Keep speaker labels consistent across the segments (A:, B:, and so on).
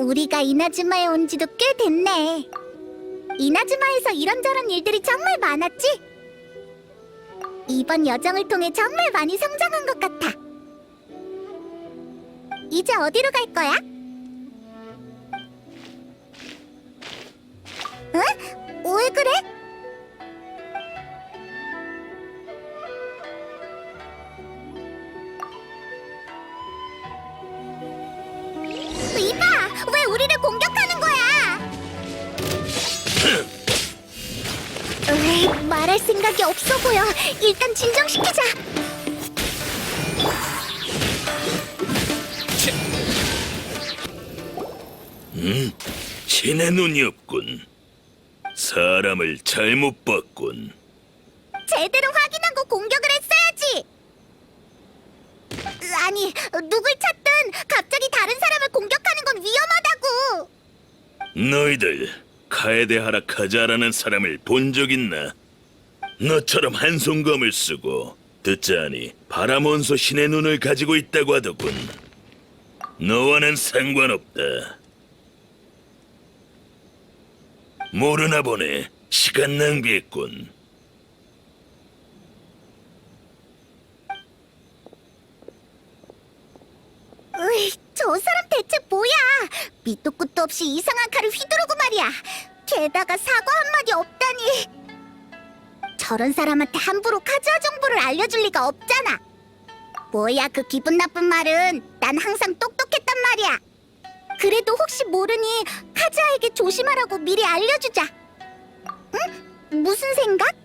A: 우리가 이나즈마에 온 지도 꽤 됐네. 이나즈마에서 이런저런 일들이 정말 많았지? 이번 여정을 통해 정말 많이 성장한 것 같아. 이제 어디로 갈 거야? 응? 왜 그래? 이봐! 왜 우리를 공격하는 거야? 말할 생각이 없어 보여. 일단 진정시키자.
B: 신의 눈이 없군. 사람을 잘못 봤군.
A: 제대로 확인하고 공격을 했어야지. 아니, 누굴 찾든 갑자기 다른 사람을 공격하는 건 위험하다고.
B: 너희들 카에데하라 카자라는 사람을 본 적 있나? 너처럼 한송검을 쓰고 듣자하니 바라몬소 신의 눈을 가지고 있다고 하더군. 너와는 상관없다. 모르나 보네. 시간 낭비했군.
A: 저 사람 대체 뭐야? 밑도 끝도 없이 이상한 칼을 휘두르고 말이야. 게다가 사과 한마디 없다니. 저런 사람한테 함부로 카즈아 정보를 알려줄 리가 없잖아. 뭐야 그 기분 나쁜 말은. 난 항상 똑똑했단 말이야. 그래도 혹시 모르니 카즈아에게 조심하라고 미리 알려주자. 응? 무슨 생각?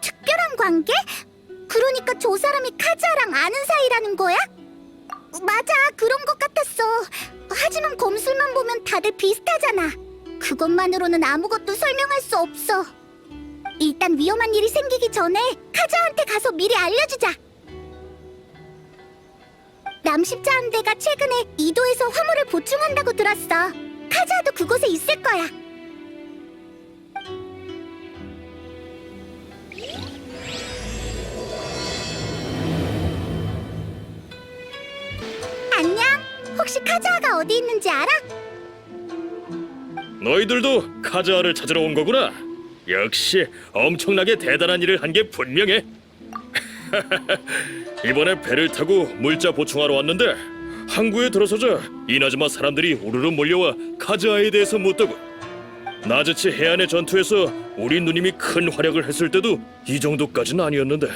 A: 특별한 관계? 그러니까 저 사람이 카즈아랑 아는 사이라는 거야? 맞아, 그런 것 같았어. 하지만 검술만 보면 다들 비슷하잖아. 그것만으로는 아무것도 설명할 수 없어. 일단 위험한 일이 생기기 전에 카즈아한테 가서 미리 알려주자. 남십자 함대가 최근에 이도에서 화물을 보충한다고 들었어. 카즈아도 그곳에 있을 거야. 안녕. 혹시 카즈아가 어디 있는지 알아?
C: 너희들도 카즈아를 찾으러 온 거구나. 역시 엄청나게 대단한 일을 한 게 분명해. 이번에 배를 타고 물자 보충하러 왔는데 항구에 들어서자 이나즈마 사람들이 우르르 몰려와 카즈아에 대해서 묻더군. 나즈치 해안의 전투에서 우리 누님이 큰 활약을 했을 때도 이 정도까지는 아니었는데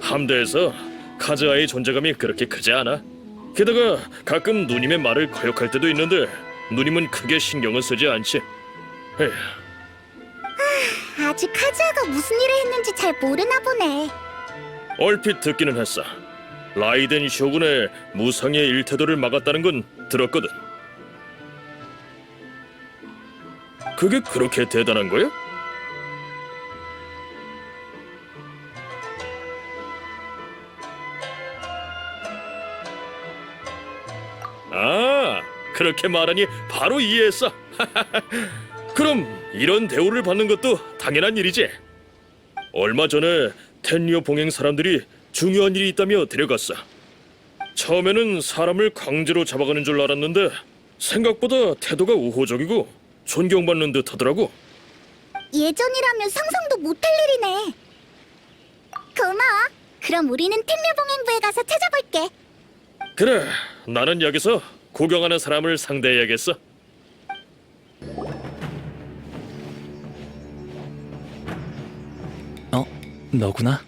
C: 함대에서 카즈아의 존재감이 그렇게 크지 않아. 게다가 가끔 누님의 말을 거역할 때도 있는데 누님은 크게 신경은 쓰지 않지. 에휴.
A: 아직 카즈아가 무슨 일을 했는지 잘 모르나 보네.
C: 얼핏 듣기는 했어. 라이덴 쇼군의 무상의 일태도를 막았다는 건 들었거든. 그게 그렇게 대단한 거야? 아, 그렇게 말하니 바로 이해했어. 그럼 이런 대우를 받는 것도 당연한 일이지. 얼마 전에 텐리오 봉행 사람들이 중요한 일이 있다며 데려갔어. 처음에는 사람을 강제로 잡아가는 줄 알았는데 생각보다 태도가 우호적이고 존경받는 듯 하더라고.
A: 예전이라면 상상도 못할 일이네. 고마워. 그럼 우리는 텐류봉행부에 가서 찾아볼게.
C: 그래, 나는 여기서 구경하는 사람을 상대해야겠어.
D: 너구나?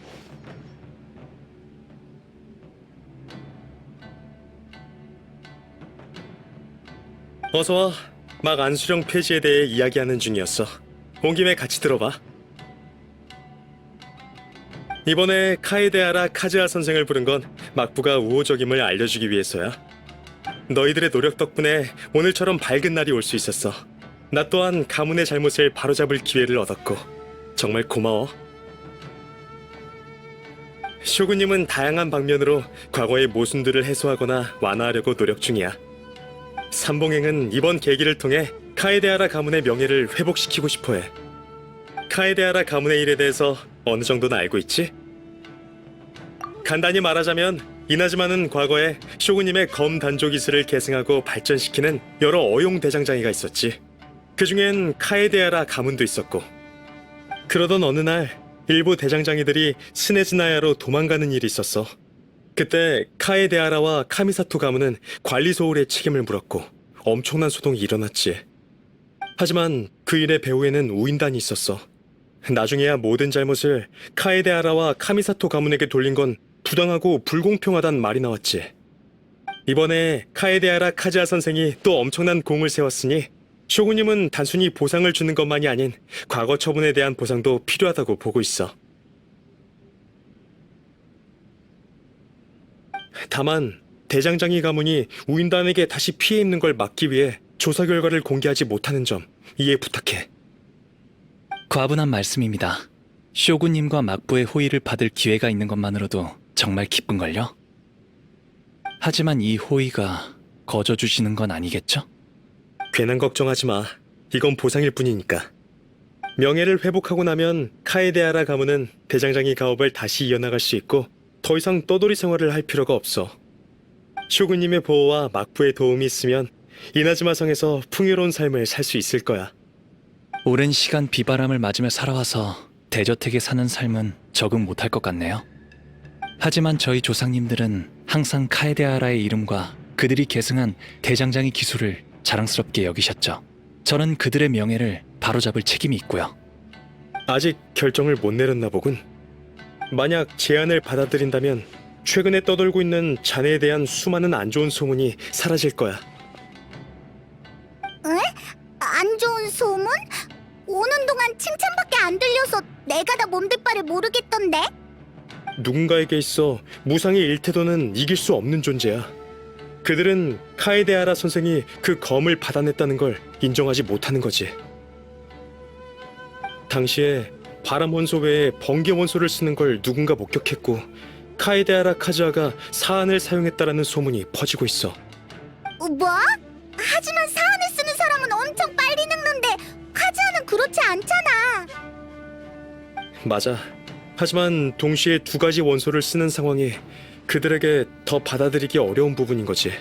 E: 어서와. 막 안수령 폐지에 대해 이야기하는 중이었어. 온 김에 같이 들어봐. 이번에 카에데하라 카즈아 선생을 부른 건 막부가 우호적임을 알려주기 위해서야. 너희들의 노력 덕분에 오늘처럼 밝은 날이 올 수 있었어. 나 또한 가문의 잘못을 바로잡을 기회를 얻었고 정말 고마워. 쇼군님은 다양한 방면으로 과거의 모순들을 해소하거나 완화하려고 노력 중이야. 삼봉행은 이번 계기를 통해 카에데하라 가문의 명예를 회복시키고 싶어해. 카에데하라 가문의 일에 대해서 어느 정도는 알고 있지? 간단히 말하자면 이나즈마는 과거에 쇼군님의 검 단조 기술을 계승하고 발전시키는 여러 어용 대장장이가 있었지. 그중엔 카에데하라 가문도 있었고. 그러던 어느 날 일부 대장장이들이 스네즈나야로 도망가는 일이 있었어. 그때 카에데하라와 카미사토 가문은 관리 소홀의 책임을 물었고 엄청난 소동이 일어났지. 하지만 그 일의 배후에는 우인단이 있었어. 나중에야 모든 잘못을 카에데하라와 카미사토 가문에게 돌린 건 부당하고 불공평하단 말이 나왔지. 이번에 카에데하라 카즈하 선생이 또 엄청난 공을 세웠으니 쇼군님은 단순히 보상을 주는 것만이 아닌 과거 처분에 대한 보상도 필요하다고 보고 있어. 다만 대장장이 가문이 우인단에게 다시 피해 입는 걸 막기 위해 조사 결과를 공개하지 못하는 점 이해 부탁해.
D: 과분한 말씀입니다. 쇼군님과 막부의 호의를 받을 기회가 있는 것만으로도 정말 기쁜걸요? 하지만 이 호의가 거저 주시는 건 아니겠죠?
E: 괜한 걱정하지 마. 이건 보상일 뿐이니까. 명예를 회복하고 나면 카에데하라 가문은 대장장이 가업을 다시 이어나갈 수 있고 더 이상 떠돌이 생활을 할 필요가 없어. 쇼군님의 보호와 막부의 도움이 있으면 이나즈마 성에서 풍요로운 삶을 살 수 있을 거야.
D: 오랜 시간 비바람을 맞으며 살아와서 대저택에 사는 삶은 적응 못할 것 같네요. 하지만 저희 조상님들은 항상 카에데하라의 이름과 그들이 계승한 대장장이 기술을 자랑스럽게 여기셨죠. 저는 그들의 명예를 바로잡을 책임이 있고요.
E: 아직 결정을 못 내렸나 보군. 만약 제안을 받아들인다면 최근에 떠돌고 있는 자네에 대한 수많은 안 좋은 소문이 사라질 거야.
A: 안 좋은 소문? 오는 동안 칭찬밖에 안 들려서 내가 다 뭔들 바를 모르겠던데?
E: 누군가에게 있어 무상의 일태도는 이길 수 없는 존재야. 그들은 카에데하라 선생이 그 검을 받아냈다는 걸 인정하지 못하는 거지. 당시에 바람 원소 외에 번개 원소를 쓰는 걸 누군가 목격했고 카에데하라 카즈하가 사안을 사용했다라는 소문이 퍼지고 있어.
A: 뭐? 하지만 사안을 쓰는 사람은 엄청 빨리 늙는데 카즈하는 그렇지 않잖아.
E: 맞아. 하지만 동시에 두 가지 원소를 쓰는 상황이 그들에게 더 받아들이기 어려운 부분인 거지.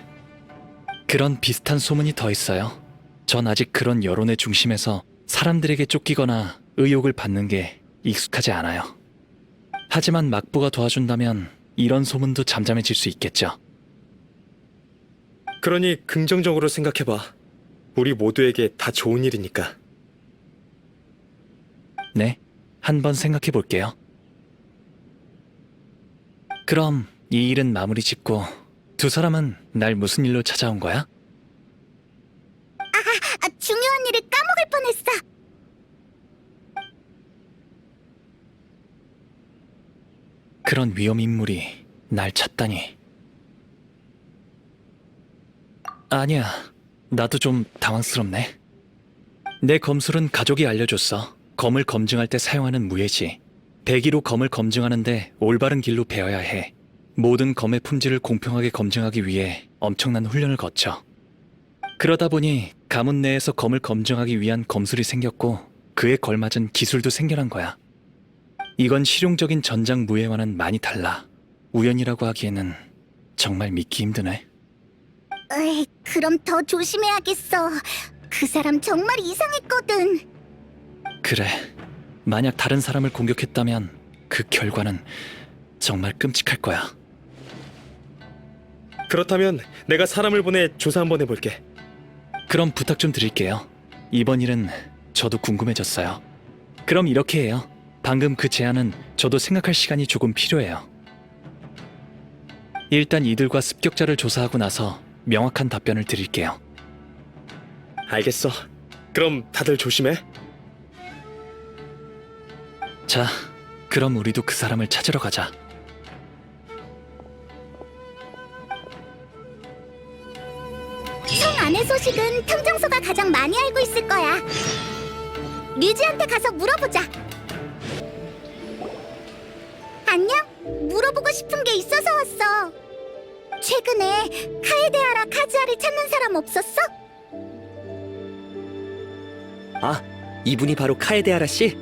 D: 그런 비슷한 소문이 더 있어요. 전 아직 그런 여론의 중심에서 사람들에게 쫓기거나 의욕을 받는 게 익숙하지 않아요. 하지만 막부가 도와준다면 이런 소문도 잠잠해질 수 있겠죠.
E: 그러니 긍정적으로 생각해봐. 우리 모두에게 다 좋은 일이니까.
D: 네, 한번 생각해 볼게요. 그럼 이 일은 마무리 짓고 두 사람은 날 무슨 일로 찾아온 거야?
A: 중요한 일을 까먹을 뻔했어.
D: 그런 위험 인물이 날 찾다니. 아니야, 나도 좀 당황스럽네. 내 검술은 가족이 알려줬어. 검을 검증할 때 사용하는 무예지. 배기로 검을 검증하는데 올바른 길로 배워야 해. 모든 검의 품질을 공평하게 검증하기 위해 엄청난 훈련을 거쳐. 그러다 보니 가문 내에서 검을 검증하기 위한 검술이 생겼고 그에 걸맞은 기술도 생겨난 거야. 이건 실용적인 전장 무예와는 많이 달라. 우연이라고 하기에는 정말 믿기 힘드네.
A: 에이, 그럼 더 조심해야겠어. 그 사람 정말 이상했거든.
D: 그래, 만약 다른 사람을 공격했다면 그 결과는 정말 끔찍할 거야.
E: 그렇다면 내가 사람을 보내 조사 한번 해볼게.
D: 그럼 부탁 좀 드릴게요. 이번 일은 저도 궁금해졌어요. 그럼 이렇게 해요. 방금 그 제안은 저도 생각할 시간이 조금 필요해요. 일단 이들과 습격자를 조사하고 나서 명확한 답변을 드릴게요.
E: 알겠어. 그럼 다들 조심해.
D: 자, 그럼 우리도 그 사람을 찾으러 가자.
A: 성 안의 소식은 탐정소가 가장 많이 알고 있을 거야. 류지한테 가서 물어보자. 안녕? 물어보고 싶은 게 있어서 왔어. 최근에 카에데하라 카즈하를 찾는 사람 없었어?
F: 아, 이분이 바로 카에데하라 씨?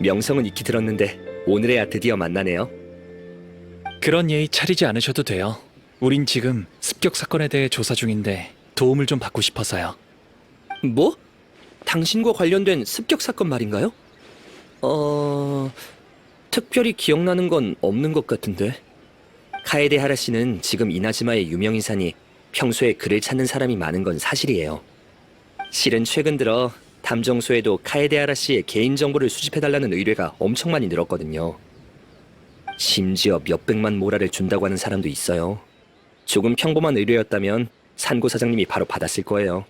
F: 명성은 익히 들었는데 오늘에야 드디어 만나네요.
D: 그런 예의 차리지 않으셔도 돼요. 우린 지금 습격 사건에 대해 조사 중인데 도움을 좀 받고 싶어서요.
F: 뭐? 당신과 관련된 습격 사건 말인가요? 특별히 기억나는 건 없는 것 같은데. 카에데하라 씨는 지금 이나즈마의 유명인사니 평소에 그를 찾는 사람이 많은 건 사실이에요. 실은 최근 들어 담정소에도 카에데하라 씨의 개인정보를 수집해달라는 의뢰가 엄청 많이 늘었거든요. 심지어 몇백만 모라를 준다고 하는 사람도 있어요. 조금 평범한 의뢰였다면 산고 사장님이 바로 받았을 거예요.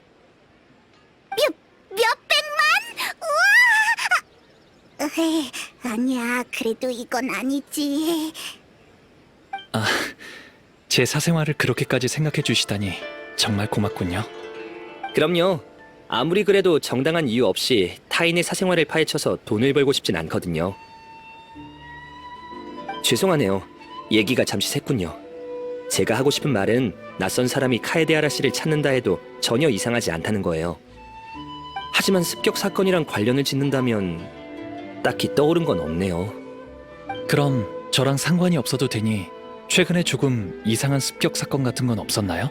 A: 몇백만? 우와! 으헤, 아니야, 그래도 이건 아니지.
D: 제 사생활을 그렇게까지 생각해 주시다니 정말 고맙군요.
F: 그럼요. 아무리 그래도 정당한 이유 없이 타인의 사생활을 파헤쳐서 돈을 벌고 싶진 않거든요. 죄송하네요. 얘기가 잠시 샜군요. 제가 하고 싶은 말은 낯선 사람이 카에데하라 씨를 찾는다 해도 전혀 이상하지 않다는 거예요. 하지만 습격 사건이랑 관련을 짓는다면 딱히 떠오른 건 없네요.
D: 그럼 저랑 상관이 없어도 되니 최근에 조금 이상한 습격 사건 같은 건 없었나요?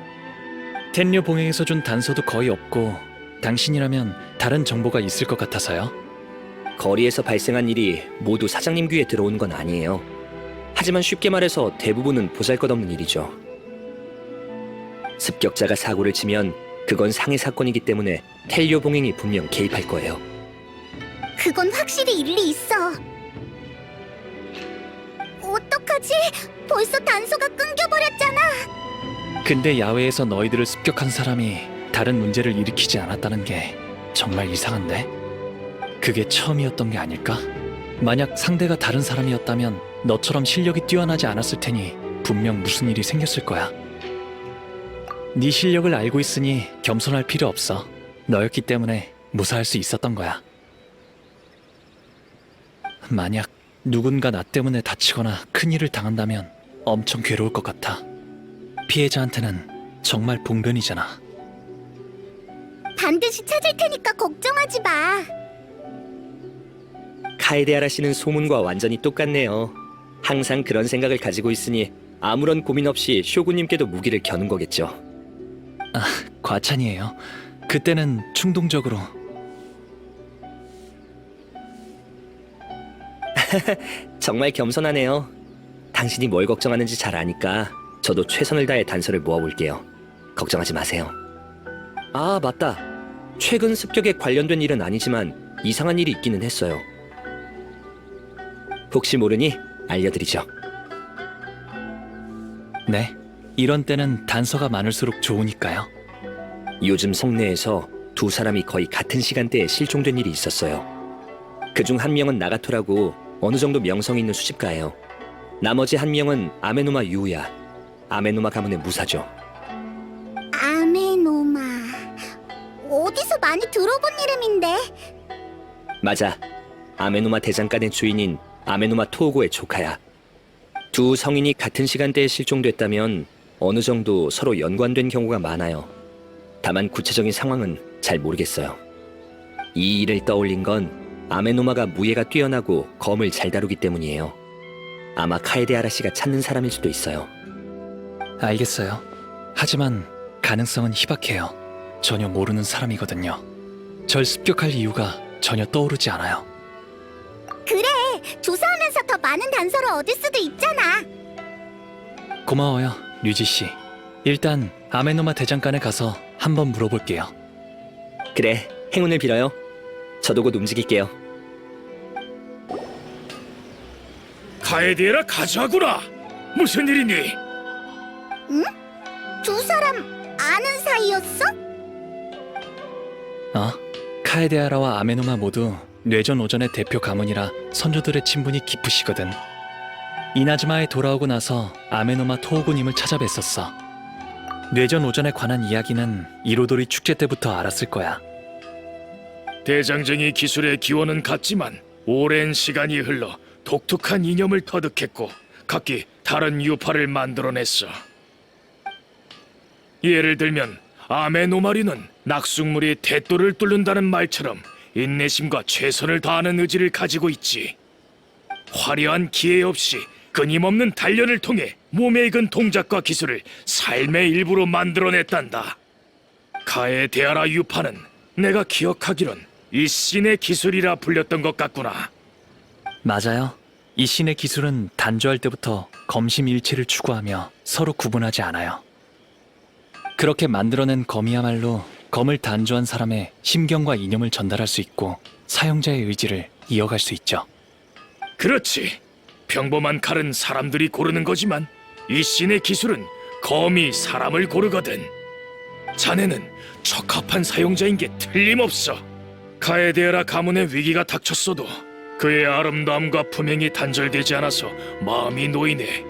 D: 텐류 봉행에서 준 단서도 거의 없고 당신이라면 다른 정보가 있을 것 같아서요.
F: 거리에서 발생한 일이 모두 사장님 귀에 들어온 건 아니에요. 하지만 쉽게 말해서 대부분은 보잘것없는 일이죠. 습격자가 사고를 치면 그건 상해 사건이기 때문에 텔리오 봉행이 분명 개입할 거예요.
A: 그건 확실히 일리 있어. 어떡하지? 벌써 단서가 끊겨버렸잖아.
D: 근데 야외에서 너희들을 습격한 사람이 다른 문제를 일으키지 않았다는 게 정말 이상한데? 그게 처음이었던 게 아닐까? 만약 상대가 다른 사람이었다면 너처럼 실력이 뛰어나지 않았을 테니 분명 무슨 일이 생겼을 거야. 네 실력을 알고 있으니 겸손할 필요 없어. 너였기 때문에 무사할 수 있었던 거야. 만약 누군가 나 때문에 다치거나 큰일을 당한다면 엄청 괴로울 것 같아. 피해자한테는 정말 봉변이잖아.
A: 반드시 찾을 테니까 걱정하지 마.
F: 카에데하라 씨는 소문과 완전히 똑같네요. 항상 그런 생각을 가지고 있으니 아무런 고민 없이 쇼구님께도 무기를 겨눈 거겠죠.
D: 과찬이에요. 그때는 충동적으로.
F: 정말 겸손하네요. 당신이 뭘 걱정하는지 잘 아니까 저도 최선을 다해 단서를 모아볼게요. 걱정하지 마세요. 아, 맞다. 최근 습격에 관련된 일은 아니지만 이상한 일이 있기는 했어요. 혹시 모르니 알려드리죠.
D: 네. 이런 때는 단서가 많을수록 좋으니까요.
F: 요즘 성내에서 두 사람이 거의 같은 시간대에 실종된 일이 있었어요. 그중 한 명은 나가토라고 어느 정도 명성 있는 수집가예요. 나머지 한 명은 아메노마 유우야. 아메노마 가문의 무사죠.
A: 아메노마. 어디서 많이 들어본 이름인데?
F: 맞아. 아메노마 대장간의 주인인 아메노마 토오고의 조카야. 두 성인이 같은 시간대에 실종됐다면 어느 정도 서로 연관된 경우가 많아요. 다만 구체적인 상황은 잘 모르겠어요. 이 일을 떠올린 건 아메노마가 무예가 뛰어나고 검을 잘 다루기 때문이에요. 아마 카에데하라 씨가 찾는 사람일 수도 있어요.
D: 알겠어요. 하지만 가능성은 희박해요. 전혀 모르는 사람이거든요. 절 습격할 이유가 전혀 떠오르지 않아요.
A: 그래, 조사하면서 더 많은 단서를 얻을 수도 있잖아.
D: 고마워요, 류지 씨. 일단 아메노마 대장간에 가서 한번 물어볼게요.
F: 그래, 행운을 빌어요. 저도 곧 움직일게요.
C: 카에데하라 가자구나. 무슨 일이니?
A: 두 사람 아는 사이였어?
D: 카에데하라와 아메노마 모두 뇌전 오전의 대표 가문이라 선조들의 친분이 깊으시거든. 이나즈마에 돌아오고 나서 아메노마 토오구님을 찾아뵀었어. 뇌전 오전에 관한 이야기는 이로도리 축제 때부터 알았을 거야.
C: 대장쟁이 기술의 기원은 같지만 오랜 시간이 흘러 독특한 이념을 터득했고 각기 다른 유파를 만들어냈어. 예를 들면 아메노마리는 낙숙물이 대도를 뚫는다는 말처럼 인내심과 최선을 다하는 의지를 가지고 있지. 화려한 기회 없이
B: 끊임없는 단련을 통해 몸에 익은 동작과 기술을 삶의 일부로 만들어냈단다. 카에데하라 유파는 내가 기억하기론 이 신의 기술이라 불렸던 것 같구나.
D: 맞아요. 이 신의 기술은 단조할 때부터 검심일치를 추구하며 서로 구분하지 않아요. 그렇게 만들어낸 검이야말로 검을 단조한 사람의 심경과 이념을 전달할 수 있고 사용자의 의지를 이어갈 수 있죠.
B: 그렇지. 평범한 칼은 사람들이 고르는 거지만 이 신의 기술은 검이 사람을 고르거든. 자네는 적합한 사용자인 게 틀림없어. 카에데하라 가문의 위기가 닥쳤어도 그의 아름다움과 품행이 단절되지 않아서 마음이 놓이네.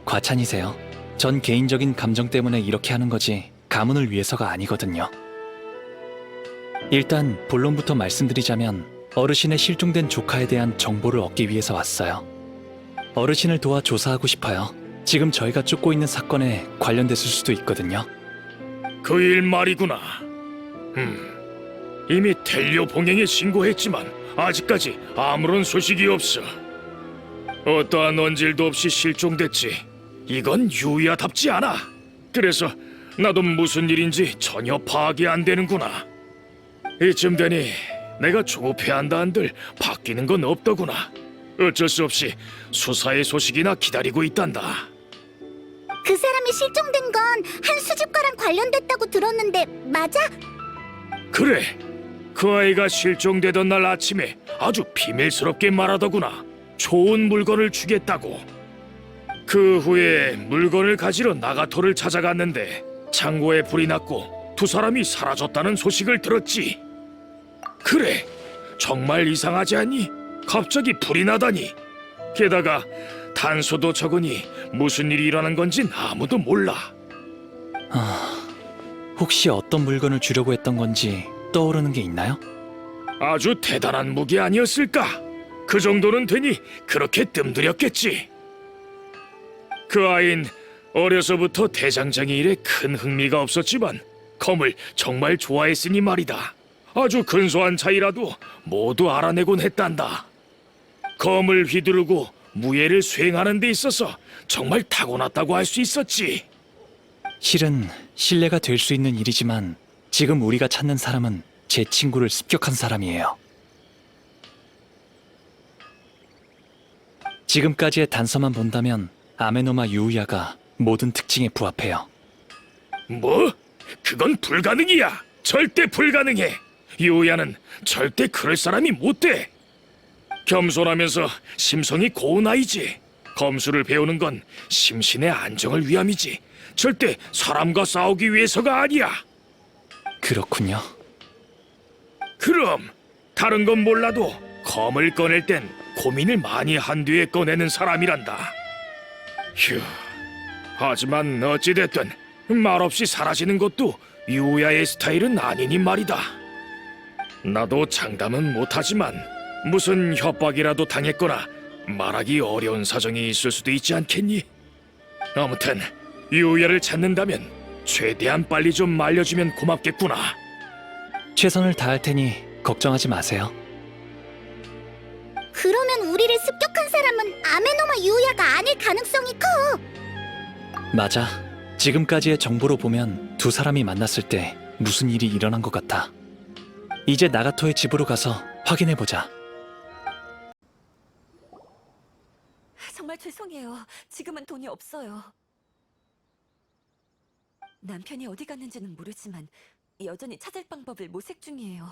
D: 과찬이세요. 전 개인적인 감정 때문에 이렇게 하는 거지 가문을 위해서가 아니거든요. 일단 본론부터 말씀드리자면 어르신의 실종된 조카에 대한 정보를 얻기 위해서 왔어요. 어르신을 도와 조사하고 싶어요. 지금 저희가 쫓고 있는 사건에 관련됐을 수도 있거든요.
B: 그 일 말이구나. 이미 텔리오 봉행에 신고했지만 아직까지 아무런 소식이 없어. 어떠한 언질도 없이 실종됐지. 이건 유야답지 않아. 그래서 나도 무슨 일인지 전혀 파악이 안 되는구나. 이쯤 되니 내가 조급해한다 한들 바뀌는 건 없더구나. 어쩔 수 없이 수사의 소식이나 기다리고 있단다.
A: 그 사람이 실종된 건 한 수집가랑 관련됐다고 들었는데 맞아?
B: 그래. 그 아이가 실종되던 날 아침에 아주 비밀스럽게 말하더구나. 좋은 물건을 주겠다고. 그 후에 물건을 가지러 나가토를 찾아갔는데 창고에 불이 났고 두 사람이 사라졌다는 소식을 들었지. 그래, 정말 이상하지 않니? 갑자기 불이 나다니. 게다가 단서도 적으니 무슨 일이 일어난 건진 아무도 몰라.
D: 혹시 어떤 물건을 주려고 했던 건지 떠오르는 게 있나요?
B: 아주 대단한 무기 아니었을까? 그 정도는 되니 그렇게 뜸들였겠지. 그 아인 어려서부터 대장장이 일에 큰 흥미가 없었지만 검을 정말 좋아했으니 말이다. 아주 근소한 차이라도 모두 알아내곤 했단다. 검을 휘두르고 무예를 수행하는 데 있어서 정말 타고났다고 할 수 있었지.
D: 실은 신뢰가 될 수 있는 일이지만 지금 우리가 찾는 사람은 제 친구를 습격한 사람이에요. 지금까지의 단서만 본다면 아메노마 유우야가 모든 특징에 부합해요.
B: 뭐? 그건 불가능이야. 절대 불가능해. 유야는 절대 그럴 사람이 못 돼. 겸손하면서 심성이 고운 아이지. 검수를 배우는 건 심신의 안정을 위함이지. 절대 사람과 싸우기 위해서가 아니야.
D: 그렇군요.
B: 그럼 다른 건 몰라도 검을 꺼낼 땐 고민을 많이 한 뒤에 꺼내는 사람이란다. 휴. 하지만 어찌됐든 말없이 사라지는 것도 유야의 스타일은 아니니 말이다. 나도 장담은 못하지만 무슨 협박이라도 당했거나 말하기 어려운 사정이 있을 수도 있지 않겠니? 아무튼 유야를 찾는다면 최대한 빨리 좀 알려주면 고맙겠구나.
D: 최선을 다할 테니 걱정하지 마세요.
A: 그러면 우리를 습격한 사람은 아메노마 유야가 아닐 가능성이 커.
D: 맞아. 지금까지의 정보로 보면 두 사람이 만났을 때 무슨 일이 일어난 것 같아. 이제 나가토의 집으로 가서 확인해보자.
G: 정말 죄송해요. 지금은 돈이 없어요. 남편이 어디 갔는지는 모르지만 여전히 찾을 방법을 모색 중이에요.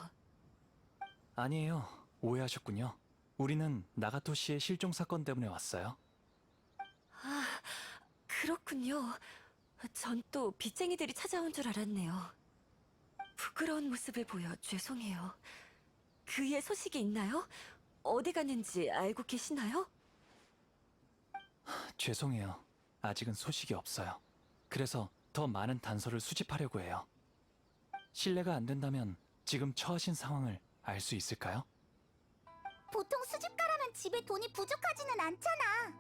D: 아니에요. 오해하셨군요. 우리는 나가토 씨의 실종 사건 때문에 왔어요.
G: 아, 그렇군요. 전 또 빚쟁이들이 찾아온 줄 알았네요. 부끄러운 모습을 보여 죄송해요. 그의 소식이 있나요? 어디 갔는지 알고 계시나요?
D: 죄송해요. 아직은 소식이 없어요. 그래서 더 많은 단서를 수집하려고 해요. 신뢰가 안 된다면 지금 처하신 상황을 알 수 있을까요?
A: 보통 수집가라면 집에 돈이 부족하지는 않잖아.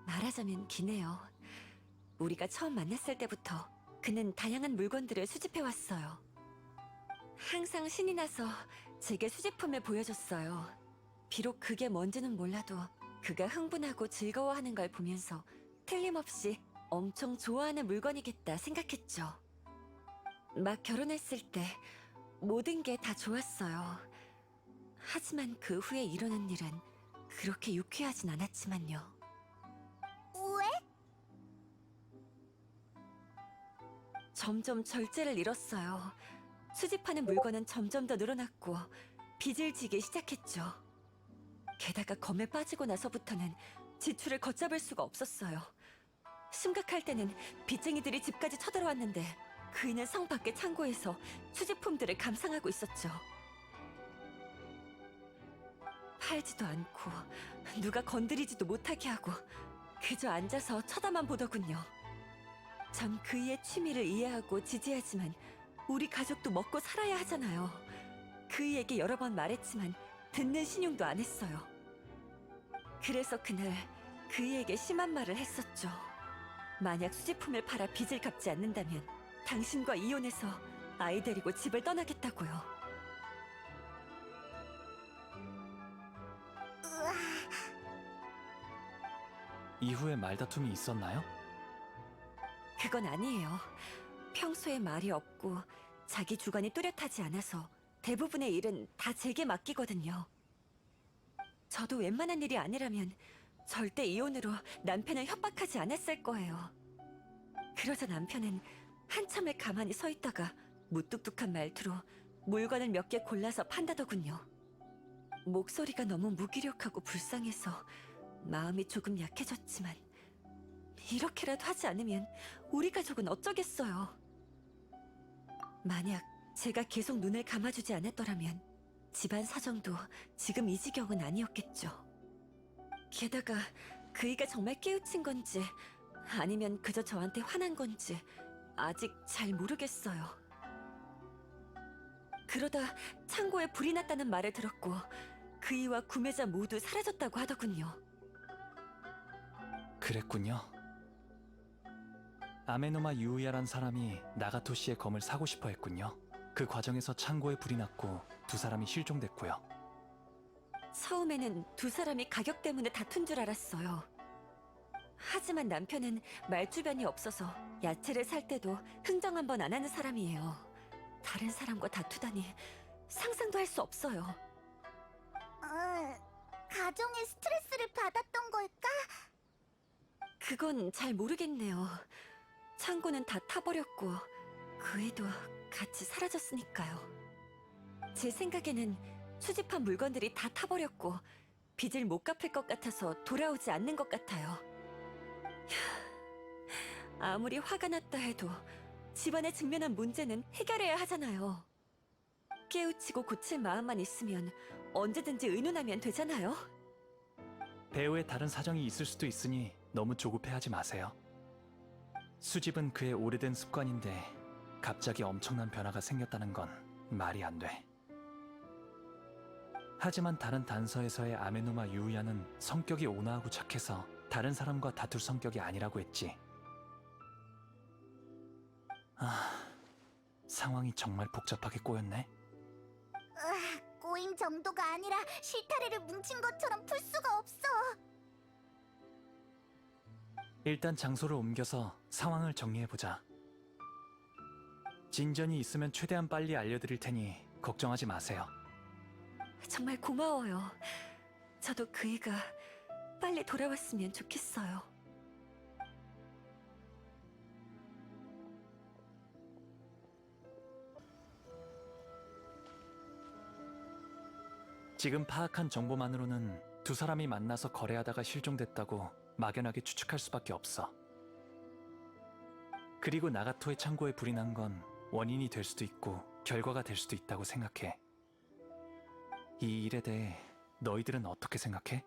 G: 말하자면 기네요. 우리가 처음 만났을 때부터 그는 다양한 물건들을 수집해왔어요. 항상 신이 나서 제게 수집품을 보여줬어요. 비록 그게 뭔지는 몰라도 그가 흥분하고 즐거워하는 걸 보면서 틀림없이 엄청 좋아하는 물건이겠다 생각했죠. 막 결혼했을 때 모든 게 다 좋았어요. 하지만 그 후에 이루는 일은 그렇게 유쾌하진 않았지만요.
A: 왜?
G: 점점 절제를 잃었어요. 수집하는 물건은 점점 더 늘어났고 빚을 지기 시작했죠. 게다가 검에 빠지고 나서부터는 지출을 걷잡을 수가 없었어요. 심각할 때는 빚쟁이들이 집까지 쳐들어왔는데 그이는 성 밖의 창고에서 수집품들을 감상하고 있었죠. 팔지도 않고 누가 건드리지도 못하게 하고 그저 앉아서 쳐다만 보더군요. 전 그이의 취미를 이해하고 지지하지만 우리 가족도 먹고 살아야 하잖아요. 그이에게 여러 번 말했지만 듣는 신용도 안 했어요. 그래서 그날 그이에게 심한 말을 했었죠. 만약 수집품을 팔아 빚을 갚지 않는다면 당신과 이혼해서 아이 데리고 집을 떠나겠다고요.
D: 이후에 말다툼이 있었나요?
G: 그건 아니에요. 평소에 말이 없고 자기 주관이 뚜렷하지 않아서 대부분의 일은 다 제게 맡기거든요. 저도 웬만한 일이 아니라면 절대 이혼으로 남편을 협박하지 않았을 거예요. 그러자 남편은 한참을 가만히 서 있다가 무뚝뚝한 말투로 물건을 몇 개 골라서 판다더군요. 목소리가 너무 무기력하고 불쌍해서 마음이 조금 약해졌지만 이렇게라도 하지 않으면 우리 가족은 어쩌겠어요. 만약 제가 계속 눈을 감아주지 않았더라면 집안 사정도 지금 이 지경은 아니었겠죠. 게다가 그이가 정말 깨우친 건지 아니면 그저 저한테 화난 건지 아직 잘 모르겠어요. 그러다 창고에 불이 났다는 말을 들었고 그이와 구매자 모두 사라졌다고 하더군요.
D: 그랬군요. 아메노마 유우야란 사람이 나가토 씨의 검을 사고 싶어 했군요. 그 과정에서 창고에 불이 났고 두 사람이 실종됐고요.
G: 처음에는 두 사람이 가격 때문에 다툰 줄 알았어요. 하지만 남편은 말주변이 없어서 야채를 살 때도 흥정 한 번 안 하는 사람이에요. 다른 사람과 다투다니 상상도 할 수 없어요.
A: 가정에 스트레스를 받았던 걸까?
G: 그건 잘 모르겠네요. 창고는 다 타버렸고 그 애도 같이 사라졌으니까요. 제 생각에는 수집한 물건들이 다 타버렸고 빚을 못 갚을 것 같아서 돌아오지 않는 것 같아요. 아무리 화가 났다 해도 집안에 직면한 문제는 해결해야 하잖아요. 깨우치고 고칠 마음만 있으면 언제든지 의논하면 되잖아요.
D: 배우의 다른 사정이 있을 수도 있으니 너무 조급해하지 마세요. 수집은 그의 오래된 습관인데 갑자기 엄청난 변화가 생겼다는 건 말이 안 돼. 하지만 다른 단서에서의 아메노마 유우야는 성격이 온화하고 착해서 다른 사람과 다툴 성격이 아니라고 했지. 상황이 정말 복잡하게 꼬였네.
A: 꼬인 정도가 아니라 실타래를 뭉친 것처럼 풀 수가 없어.
D: 일단 장소를 옮겨서 상황을 정리해보자. 진전이 있으면 최대한 빨리 알려드릴 테니 걱정하지 마세요.
G: 정말 고마워요. 저도 그 애가 빨리 돌아왔으면 좋겠어요.
D: 지금 파악한 정보만으로는 두 사람이 만나서 거래하다가 실종됐다고 막연하게 추측할 수밖에 없어. 그리고 나가토의 창고에 불이 난 건 원인이 될 수도 있고 결과가 될 수도 있다고 생각해. 이 일에 대해 너희들은 어떻게 생각해?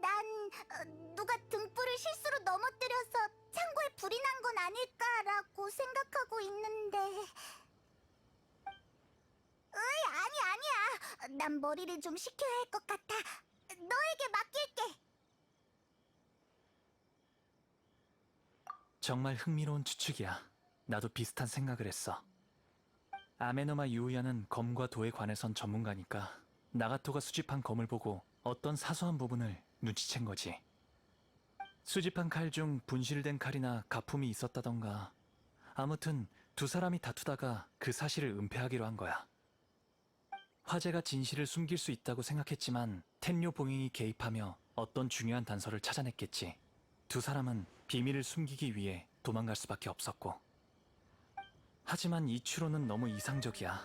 A: 난 누가 등불을 실수로 넘어뜨려서 창고에 불이 난 건 아닐까라고 생각하고 있는데. 아니야. 난 머리를 좀 식혀야 할 것 같아. 너에게 맡길게.
D: 정말 흥미로운 추측이야. 나도 비슷한 생각을 했어. 아메노마 유우야는 검과 도에 관해선 전문가니까 나가토가 수집한 검을 보고 어떤 사소한 부분을 눈치챈 거지. 수집한 칼 중 분실된 칼이나 가품이 있었다던가. 아무튼 두 사람이 다투다가 그 사실을 은폐하기로 한 거야. 화재가 진실을 숨길 수 있다고 생각했지만 텐료 봉행이 개입하며 어떤 중요한 단서를 찾아냈겠지. 두 사람은 비밀을 숨기기 위해 도망갈 수밖에 없었고. 하지만 이 추론은 너무 이상적이야.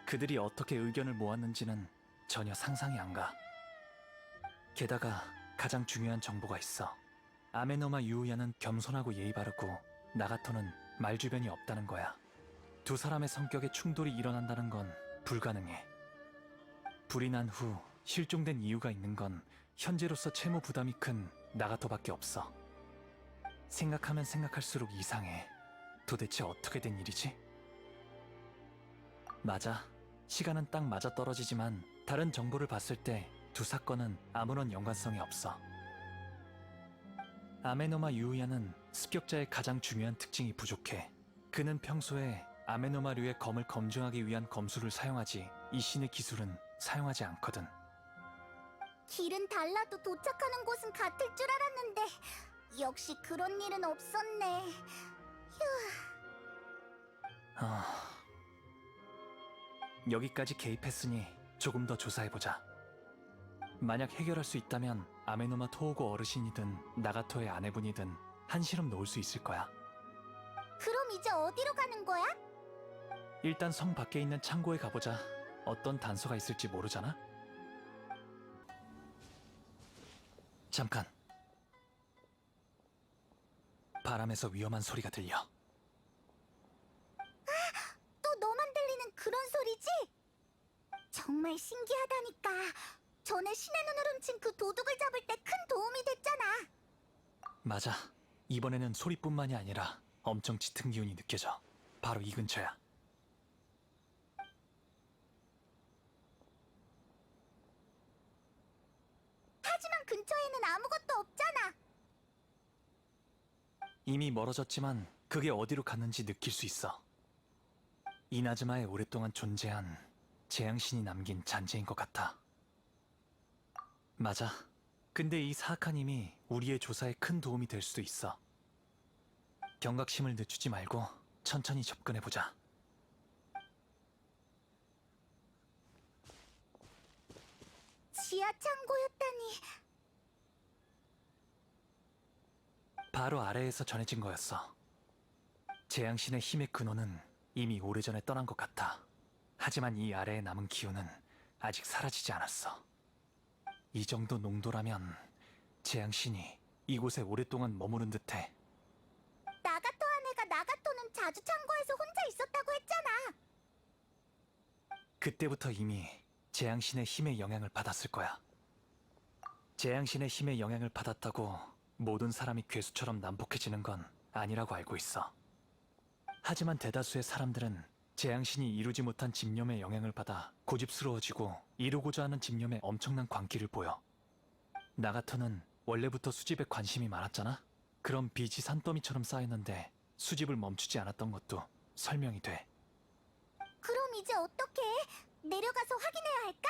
D: 그들이 어떻게 의견을 모았는지는 전혀 상상이 안 가. 게다가 가장 중요한 정보가 있어. 아메노마 유우야는 겸손하고 예의 바르고 나가토는 말주변이 없다는 거야. 두 사람의 성격에 충돌이 일어난다는 건 불가능해. 불이 난 후 실종된 이유가 있는 건 현재로서 채무 부담이 큰 나가토밖에 없어. 생각하면 생각할수록 이상해. 도대체 어떻게 된 일이지? 맞아. 시간은 딱 맞아 떨어지지만 다른 정보를 봤을 때 두 사건은 아무런 연관성이 없어. 아메노마 유우야는 습격자의 가장 중요한 특징이 부족해. 그는 평소에 아메노마류의 검을 검증하기 위한 검술을 사용하지 이 신의 기술은 사용하지 않거든.
A: 길은 달라도 도착하는 곳은 같을 줄 알았는데 역시 그런 일은 없었네.
D: 여기까지 개입했으니 조금 더 조사해보자. 만약 해결할 수 있다면 아메노마 토오고 어르신이든 나가토의 아내분이든 한시름 놓을 수 있을 거야.
A: 그럼 이제 어디로 가는 거야?
D: 일단 성 밖에 있는 창고에 가보자. 어떤 단서가 있을지 모르잖아? 잠깐. 바람에서 위험한 소리가 들려.
A: 또 너만 들리는 그런 소리지? 정말 신기하다니까. 전에 신의 눈을 훔친 그 도둑을 잡을 때 큰 도움이 됐잖아.
D: 맞아. 이번에는 소리뿐만이 아니라 엄청 짙은 기운이 느껴져. 바로 이 근처야.
A: 하지만 근처에는 아무것도 없잖아.
D: 이미 멀어졌지만 그게 어디로 갔는지 느낄 수 있어. 이나즈마에 오랫동안 존재한 재앙신이 남긴 잔재인 것 같아. 맞아. 근데 이 사악한 힘이 우리의 조사에 큰 도움이 될 수도 있어. 경각심을 늦추지 말고 천천히 접근해보자.
A: 지하 창고였다니.
D: 바로 아래에서 전해진 거였어. 재앙신의 힘의 근원은 이미 오래전에 떠난 것 같아. 하지만 이 아래에 남은 기운은 아직 사라지지 않았어. 이 정도 농도라면 재앙신이 이곳에 오랫동안 머무른 듯해.
A: 나가토 아내가 나가토는 자주 창고에서 혼자 있었다고 했잖아.
D: 그때부터 이미 재앙신의 힘의 영향을 받았을 거야. 재앙신의 힘의 영향을 받았다고 모든 사람이 괴수처럼 난폭해지는 건 아니라고 알고 있어. 하지만 대다수의 사람들은 재앙신이 이루지 못한 집념의 영향을 받아 고집스러워지고 이루고자 하는 집념에 엄청난 광기를 보여. 나가토는 원래부터 수집에 관심이 많았잖아? 그럼 빚이 산더미처럼 쌓였는데 수집을 멈추지 않았던 것도 설명이 돼.
A: 그럼 이제 어떻게 해? 내려가서 확인해야 할까?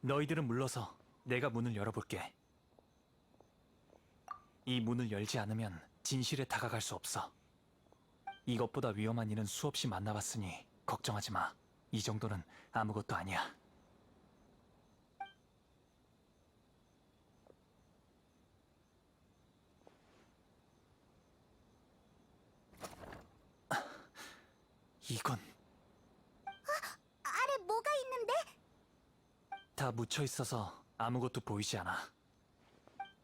D: 너희들은 물러서 내가 문을 열어볼게. 이 문을 열지 않으면 진실에 다가갈 수 없어. 이것보다 위험한 일은 수없이 만나봤으니 걱정하지 마. 이 정도는 아무것도 아니야. 이건
A: 아래 뭐가 있는데?
D: 다 묻혀 있어서 아무것도 보이지 않아.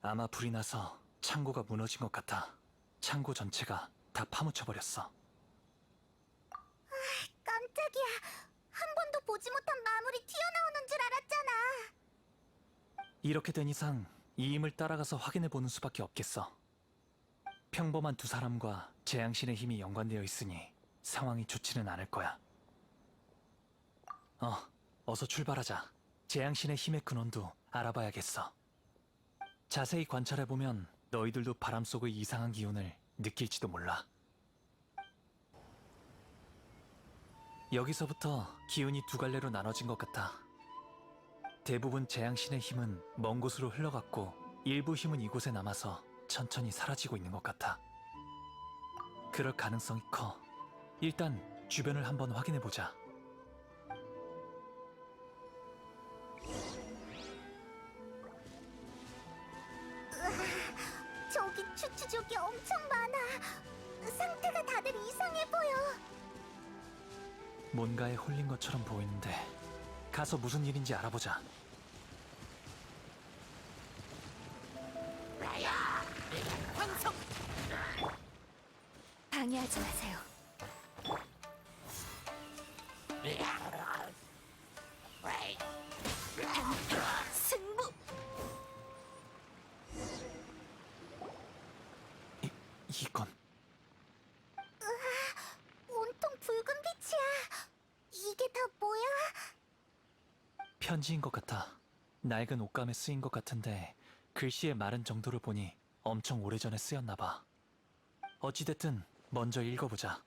D: 아마 불이 나서 창고가 무너진 것 같아. 창고 전체가 다 파묻혀버렸어.
A: 깜짝이야. 한 번도 보지 못한 마물이 튀어나오는 줄 알았잖아.
D: 이렇게 된 이상 이 힘을 따라가서 확인해보는 수밖에 없겠어. 평범한 두 사람과 재앙신의 힘이 연관되어 있으니 상황이 좋지는 않을 거야. 어서 출발하자. 재앙신의 힘의 근원도 알아봐야겠어. 자세히 관찰해보면 너희들도 바람 속의 이상한 기운을 느낄지도 몰라. 여기서부터 기운이 두 갈래로 나눠진 것 같아. 대부분 재앙신의 힘은 먼 곳으로 흘러갔고 일부 힘은 이곳에 남아서 천천히 사라지고 있는 것 같아. 그럴 가능성이 커. 일단 주변을 한번 확인해보자.
A: 저기 추추족이 엄청 많아. 상태가 다들 이상해 보여.
D: 뭔가에 홀린 것처럼 보이는데 가서 무슨 일인지 알아보자.
A: 방해하지 마세요. 승부!
D: 이건
A: 온통 붉은 빛이야. 이게 다 뭐야?
D: 편지인 것 같아. 낡은 옷감에 쓰인 것 같은데 글씨의 마른 정도를 보니 엄청 오래전에 쓰였나 봐. 어찌됐든 먼저 읽어보자.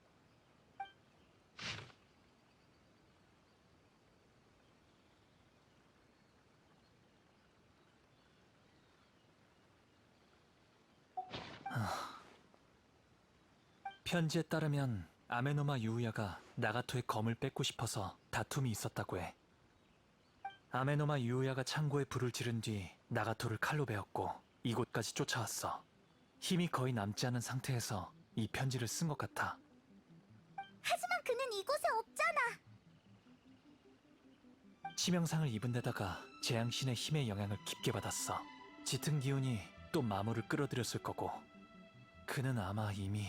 D: 편지에 따르면 아메노마 유우야가 나가토의 검을 뺏고 싶어서 다툼이 있었다고 해. 아메노마 유우야가 창고에 불을 지른 뒤 나가토를 칼로 베었고 이곳까지 쫓아왔어. 힘이 거의 남지 않은 상태에서 이 편지를 쓴 것 같아.
A: 하지만 그는 이곳에 없잖아.
D: 치명상을 입은 데다가 재앙신의 힘의 영향을 깊게 받았어. 짙은 기운이 또 마모를 끌어들였을 거고 그는 아마 이미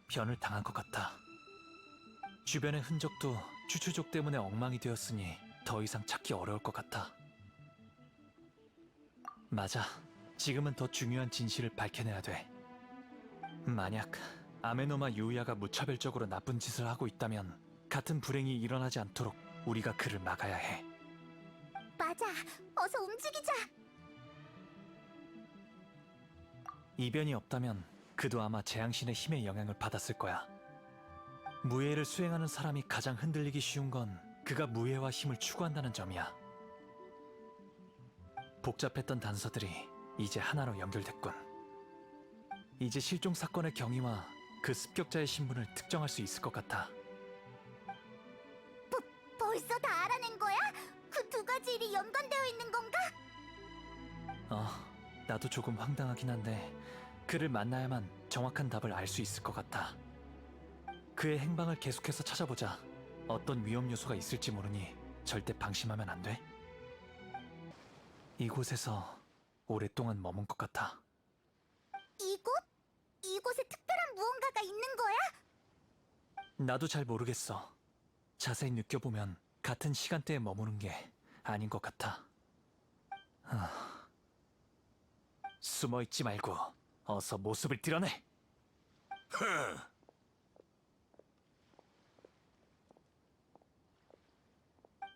D: 변을 당한 것 같아. 주변의 흔적도 추추족 때문에 엉망이 되었으니 더 이상 찾기 어려울 것 같아. 맞아. 지금은 더 중요한 진실을 밝혀내야 돼. 만약 아메노마 유우야가 무차별적으로 나쁜 짓을 하고 있다면 같은 불행이 일어나지 않도록 우리가 그를 막아야 해.
A: 맞아. 어서 움직이자.
D: 이변이 없다면 그도 아마 재앙신의 힘의 영향을 받았을 거야. 무예를 수행하는 사람이 가장 흔들리기 쉬운 건 그가 무예와 힘을 추구한다는 점이야. 복잡했던 단서들이 이제 하나로 연결됐군. 이제 실종 사건의 경위와 그 습격자의 신분을 특정할 수 있을 것 같아.
A: 벌써 다 알아낸 거야? 그 두 가지 일이 연관되어 있는 건가?
D: 나도 조금 황당하긴 한데 그를 만나야만 정확한 답을 알 수 있을 것 같아. 그의 행방을 계속해서 찾아보자. 어떤 위험 요소가 있을지 모르니 절대 방심하면 안 돼. 이곳에서 오랫동안 머문 것 같아.
A: 이곳? 이곳에 특별한 무언가가 있는 거야?
D: 나도 잘 모르겠어. 자세히 느껴보면 같은 시간대에 머무는 게 아닌 것 같아. 숨어있지 말고 어서 모습을 드러내!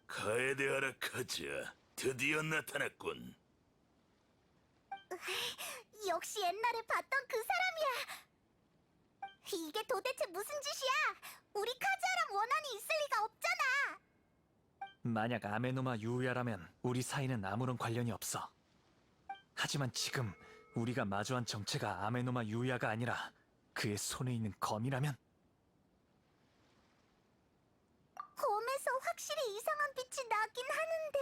H: 카에데하라 카즈야, 드디어 나타났군.
A: 역시 옛날에 봤던 그 사람이야. 이게 도대체 무슨 짓이야? 우리 카즈아랑 원한이 있을 리가 없잖아.
D: 만약 아메노마 유우야라면 우리 사이는 아무런 관련이 없어. 하지만 지금 우리가 마주한 정체가 아메노마 유우야가 아니라 그의 손에 있는 검이라면?
A: 검에서 확실히 이상한 빛이 나긴 하는데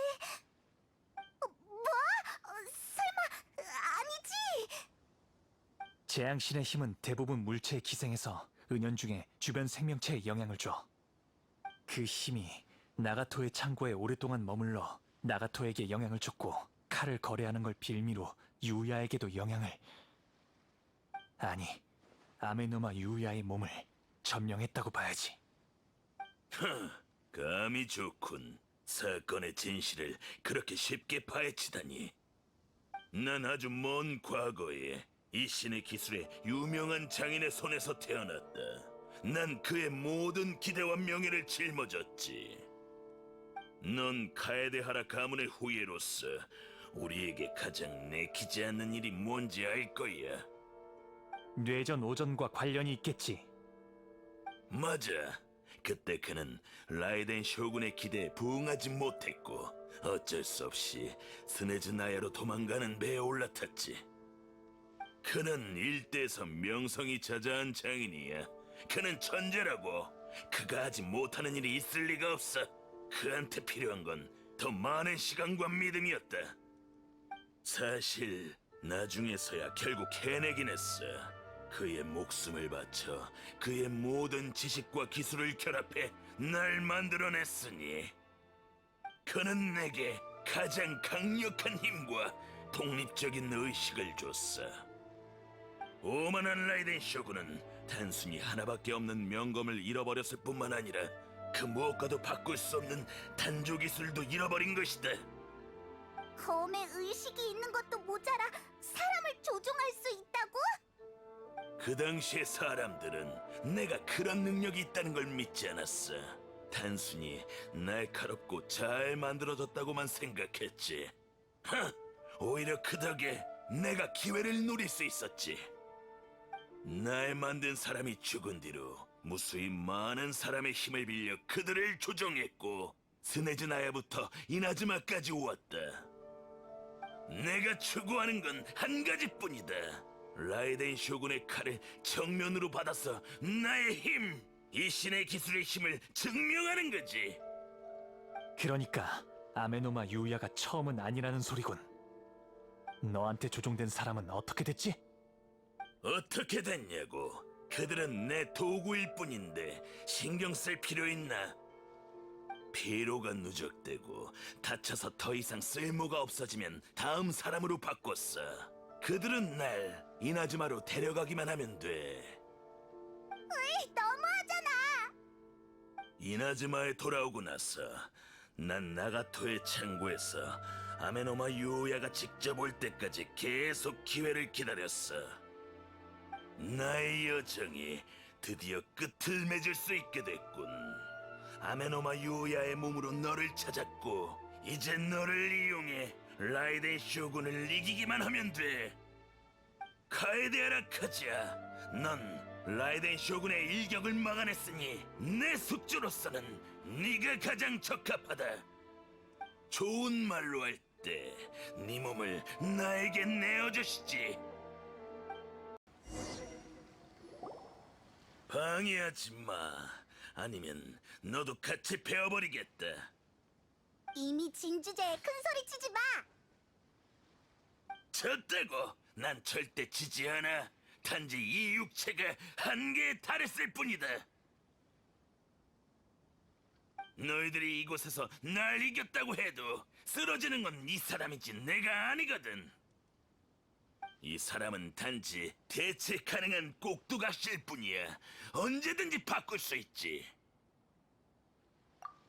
A: 뭐? 설마 아니지?
D: 재앙신의 힘은 대부분 물체에 기생해서 은연중에 주변 생명체에 영향을 줘. 그 힘이 나가토의 창고에 오랫동안 머물러 나가토에게 영향을 줬고 칼을 거래하는 걸 빌미로 유우야에게도 영향을... 아니, 아메노마 유우야의 몸을 점령했다고 봐야지.
H: 감이 좋군. 사건의 진실을 그렇게 쉽게 파헤치다니. 난 아주 먼 과거에 이 신의 기술에 유명한 장인의 손에서 태어났다. 난 그의 모든 기대와 명예를 짊어졌지. 넌 카에데하라 가문의 후예로서 우리에게 가장 내키지 않는 일이 뭔지 알 거야.
D: 뇌전 오전과 관련이 있겠지.
H: 맞아. 그때 그는 라이덴 쇼군의 기대에 부응하지 못했고 어쩔 수 없이 스네즈 나야로 도망가는 배에 올라탔지. 그는 일대에서 명성이 자자한 장인이야. 그는 천재라고. 그가 하지 못하는 일이 있을 리가 없어. 그한테 필요한 건 더 많은 시간과 믿음이었다. 사실 나중에서야 결국 해내긴 했어. 그의 목숨을 바쳐 그의 모든 지식과 기술을 결합해 날 만들어냈으니 그는 내게 가장 강력한 힘과 독립적인 의식을 줬어. 오만한 라이덴 쇼군은 단순히 하나밖에 없는 명검을 잃어버렸을 뿐만 아니라 그 무엇과도 바꿀 수 없는 단조 기술도 잃어버린 것이다.
A: 검에 의식이 있는 것도 모자라 사람을 조종할 수 있다고?
H: 그 당시의 사람들은 내가 그런 능력이 있다는 걸 믿지 않았어. 단순히 날카롭고 잘 만들어졌다고만 생각했지. 오히려 그 덕에 내가 기회를 노릴 수 있었지. 날 만든 사람이 죽은 뒤로 무수히 많은 사람의 힘을 빌려 그들을 조종했고 스네즈 나야부터 이나즈마까지 왔다. 내가 추구하는 건 한 가지뿐이다. 라이덴 쇼군의 칼을 정면으로 받아서 나의 힘, 이 신의 기술의 힘을 증명하는 거지.
D: 그러니까 아메노마 유야가 처음은 아니라는 소리군. 너한테 조종된 사람은 어떻게 됐지?
H: 어떻게 됐냐고. 그들은 내 도구일 뿐인데 신경 쓸 필요 있나? 피로가 누적되고 다쳐서 더 이상 쓸모가 없어지면 다음 사람으로 바꿨어. 그들은 날 이나즈마로 데려가기만 하면 돼.
A: 너무하잖아.
H: 이나즈마에 돌아오고 나서 난 나가토의 창고에서 아메노마 유오야가 직접 올 때까지 계속 기회를 기다렸어. 나의 여정이 드디어 끝을 맺을 수 있게 됐군. 아메노마 유오야의 몸으로 너를 찾았고 이제 너를 이용해 라이덴 쇼군을 이기기만 하면 돼. 카에데아라 카즈야, 넌 라이덴 쇼군의 일격을 막아냈으니 내 숙주로서는 네가 가장 적합하다. 좋은 말로 할 때 네 몸을 나에게 내어주시지. 방해하지 마. 아니면 너도 같이 베어버리겠다.
A: 이미 진주제에 큰 소리 치지 마.
H: 졌다고. 난 절대 지지 않아. 단지 이 육체가 한계에 달했을 뿐이다. 너희들이 이곳에서 날 이겼다고 해도 쓰러지는 건 이 사람이지 내가 아니거든. 이 사람은 단지 대체 가능한 꼭두각시일 뿐이야. 언제든지 바꿀 수 있지.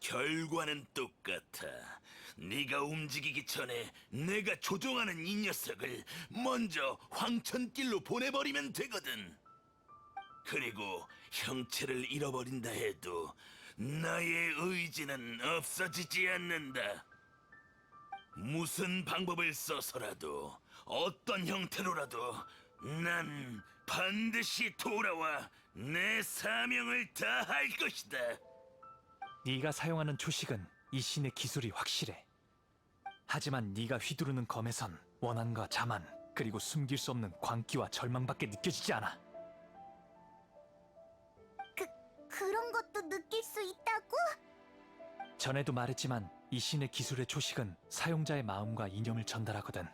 H: 결과는 똑같아. 네가 움직이기 전에 내가 조종하는 이 녀석을 먼저 황천길로 보내버리면 되거든. 그리고 형체를 잃어버린다 해도 나의 의지는 없어지지 않는다. 무슨 방법을 써서라도 어떤 형태로라도 난 반드시 돌아와 내 사명을 다할 것이다.
D: 네가 사용하는 초식은 이 신의 기술이 확실해. 하지만 네가 휘두르는 검에선 원한과 자만, 그리고 숨길 수 없는 광기와 절망밖에 느껴지지 않아.
A: 그런 것도 느낄 수 있다고?
D: 전에도 말했지만 이 신의 기술의 초식은 사용자의 마음과 이념을 전달하거든.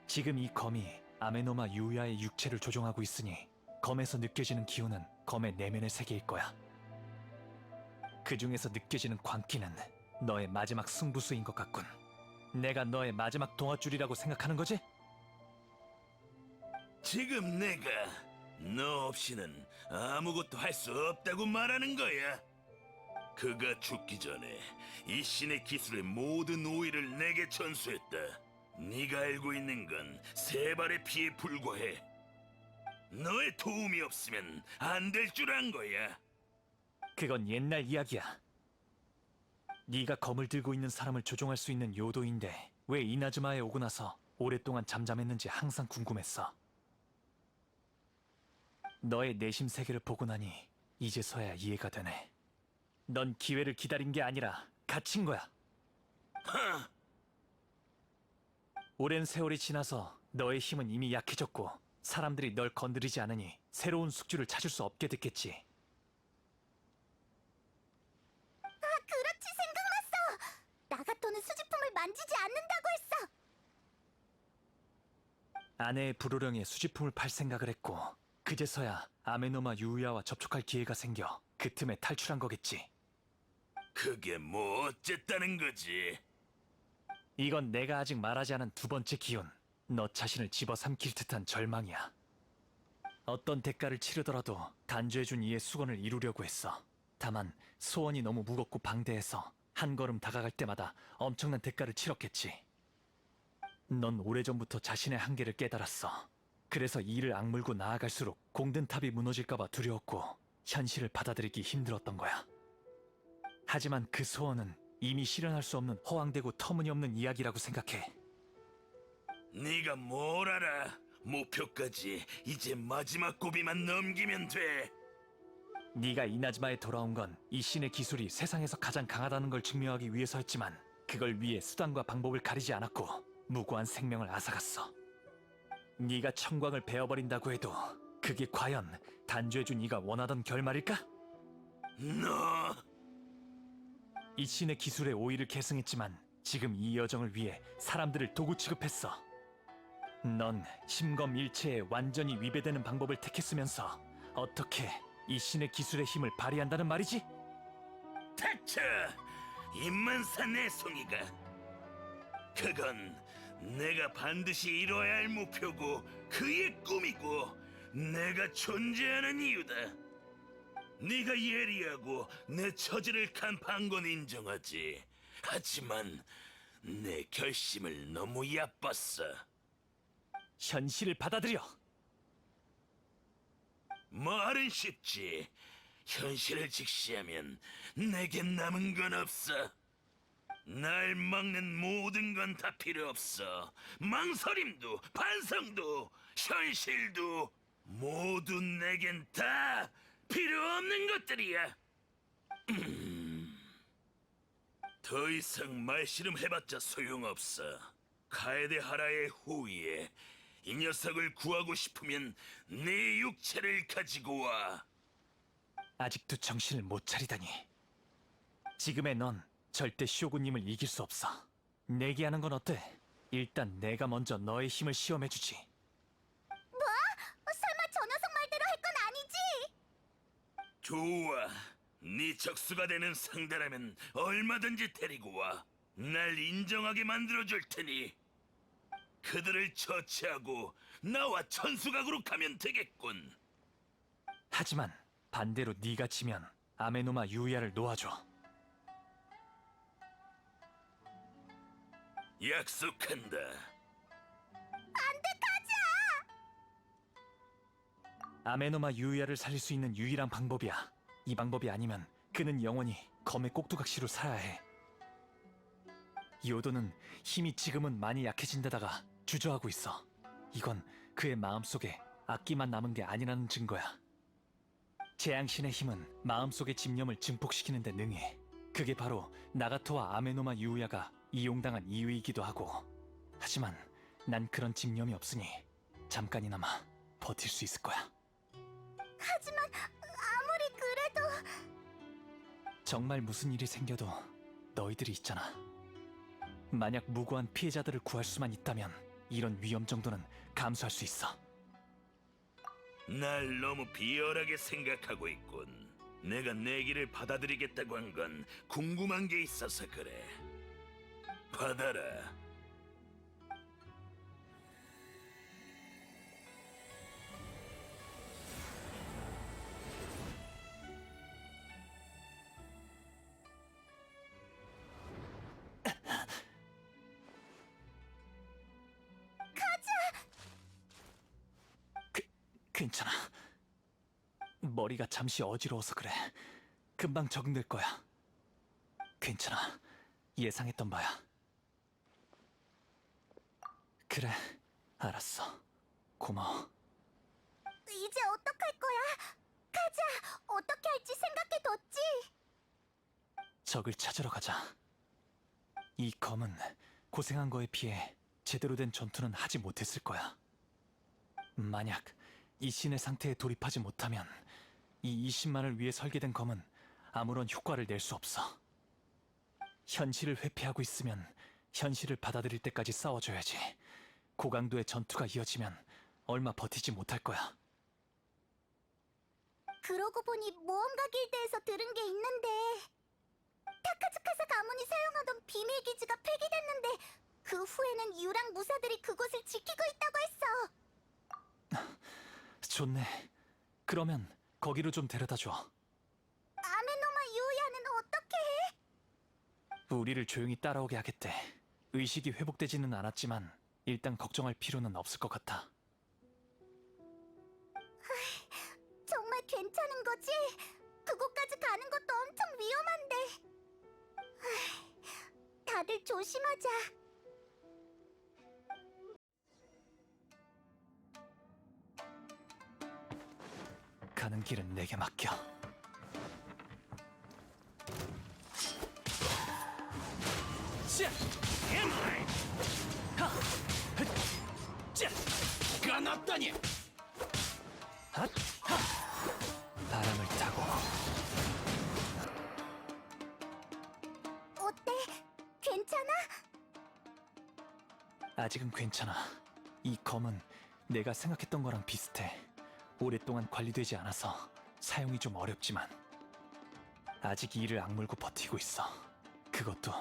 D: 지금 이 검이 아메노마 유야의 육체를 조종하고 있으니 검에서 느껴지는 기운은 검의 내면의 세계일 거야. 그 중에서 느껴지는 광기는 너의 마지막 승부수인 것 같군. 내가 너의 마지막 동아줄이라고 생각하는 거지?
H: 지금 내가 너 없이는 아무것도 할 수 없다고 말하는 거야. 그가 죽기 전에 이 신의 기술의 모든 오의를 내게 전수했다. 네가 알고 있는 건 세 발의 피에 불과해. 너의 도움이 없으면 안 될 줄 안 거야.
D: 그건 옛날 이야기야. 네가 검을 들고 있는 사람을 조종할 수 있는 요도인데 왜 이나즈마에 오고 나서 오랫동안 잠잠했는지 항상 궁금했어. 너의 내심 세계를 보고 나니 이제서야 이해가 되네. 넌 기회를 기다린 게 아니라 갇힌 거야. 오랜 세월이 지나서 너의 힘은 이미 약해졌고 사람들이 널 건드리지 않으니 새로운 숙주를 찾을 수 없게 됐겠지.
A: 그렇지, 생각났어. 나가토는 수집품을 만지지 않는다고 했어.
D: 아내의 불호령에 수집품을 팔 생각을 했고 그제서야 아메노마 유우야와 접촉할 기회가 생겨 그 틈에 탈출한 거겠지.
H: 그게 뭐 어쨌다는 거지?
D: 이건 내가 아직 말하지 않은 두 번째 기운. 너 자신을 집어삼킬 듯한 절망이야. 어떤 대가를 치르더라도 단죄해준 이의 수건을 이루려고 했어. 다만 소원이 너무 무겁고 방대해서 한 걸음 다가갈 때마다 엄청난 대가를 치렀겠지. 넌 오래전부터 자신의 한계를 깨달았어. 그래서 이를 악물고 나아갈수록 공든탑이 무너질까봐 두려웠고 현실을 받아들이기 힘들었던 거야. 하지만 그 소원은 이미 실현할 수 없는 허황되고 터무니없는 이야기라고 생각해.
H: 네가 뭘 알아? 목표까지 이제 마지막 고비만 넘기면 돼.
D: 네가 이나즈마에 돌아온 건 이 신의 기술이 세상에서 가장 강하다는 걸 증명하기 위해서였지만 그걸 위해 수단과 방법을 가리지 않았고 무고한 생명을 앗아갔어. 네가 청광을 베어버린다고 해도 그게 과연 단죄해준 네가 원하던 결말일까?
H: 너
D: 이 신의 기술에 오이를 계승했지만 지금 이 여정을 위해 사람들을 도구 취급했어. 넌 심검일체에 완전히 위배되는 방법을 택했으면서 어떻게 이 신의 기술의 힘을 발휘한다는 말이지?
H: 닥쳐! 입만사 내송이가. 그건 내가 반드시 이뤄야 할 목표고 그의 꿈이고 내가 존재하는 이유다. 네가 예리하고 내 처지를 간파한 건 인정하지. 하지만 내 결심을 너무 얕봤어.
D: 현실을 받아들여!
H: 말은 쉽지. 현실을 직시하면 내겐 남은 건 없어. 날 막는 모든 건 다 필요 없어. 망설임도, 반성도, 현실도 모두 내겐 다 필요 없는 것들이야. 더 이상 말씨름 해봤자 소용없어. 카에데 하라의 후위에 이 녀석을 구하고 싶으면 네 육체를 가지고 와.
D: 아직도 정신을 못 차리다니. 지금의 넌 절대 쇼군님을 이길 수 없어. 내기하는 건 어때? 일단 내가 먼저 너의 힘을 시험해주지.
A: 뭐? 설마 저 녀석 말대로 할 건 아니지?
H: 좋아. 네 적수가 되는 상대라면 얼마든지 데리고 와. 날 인정하게 만들어줄 테니 그들을 처치하고 나와 천수각으로 가면 되겠군.
D: 하지만 반대로 네가 지면 아메노마 유야를 놓아줘.
H: 약속한다.
D: 아메노마 유야를 살릴 수 있는 유일한 방법이야. 이 방법이 아니면 그는 영원히 검의 꼭두각시로 살아야 해. 요도는 힘이 지금은 많이 약해진 데다가 주저하고 있어. 이건 그의 마음속에 악기만 남은 게 아니라는 증거야. 재앙신의 힘은 마음속의 집념을 증폭시키는 데 능해. 그게 바로 나가토와 아메노마 유우야가 이용당한 이유이기도 하고. 하지만 난 그런 집념이 없으니 잠깐이나마 버틸 수 있을 거야.
A: 하지만 아무리 그래도
D: 정말 무슨 일이 생겨도 너희들이 있잖아. 만약 무고한 피해자들을 구할 수만 있다면 이런 위험 정도는 감수할 수 있어.
H: 날 너무 비열하게 생각하고 있군. 내가 내 길을 받아들이겠다고 한 건 궁금한 게 있어서 그래. 받아라.
D: 괜찮아. 머리가 잠시 어지러워서 그래. 금방 적응될 거야. 괜찮아. 예상했던 바야. 그래, 알았어. 고마워.
A: 이제 어떡할 거야? 가자. 어떻게 할지 생각해뒀지?
D: 적을 찾으러 가자. 이 검은 고생한 거에 비해 제대로 된 전투는 하지 못했을 거야. 만약 이 신의 상태에 돌입하지 못하면 이 20만을 위해 설계된 검은 아무런 효과를 낼 수 없어. 현실을 회피하고 있으면 현실을 받아들일 때까지 싸워줘야지. 고강도의 전투가 이어지면 얼마 버티지 못할 거야.
A: 그러고 보니 모험가 길드에서 들은 게 있는데 타카츠카사 가문이 사용하던 비밀 기지가 폐기됐는데 그 후에는 유랑 무사들이 그곳을 지키고 있다고 했어.
D: 좋네. 그러면 거기로 좀 데려다줘.
A: 아메노마 유야는 어떻게 해?
D: 우리를 조용히 따라오게 하겠대. 의식이 회복되지는 않았지만 일단 걱정할 필요는 없을 것 같아.
A: 정말 괜찮은 거지? 그곳까지 가는 것도 엄청 위험한데. 다들 조심하자.
D: 가는 길은 내게 맡겨.
B: 까납다니!
D: 바람을 타고
A: 어때? 괜찮아?
D: 아직은 괜찮아. 이 검은 내가 생각했던 거랑 비슷해. 오랫동안 관리되지 않아서 사용이 좀 어렵지만 아직 이를 악물고 버티고 있어. 그것도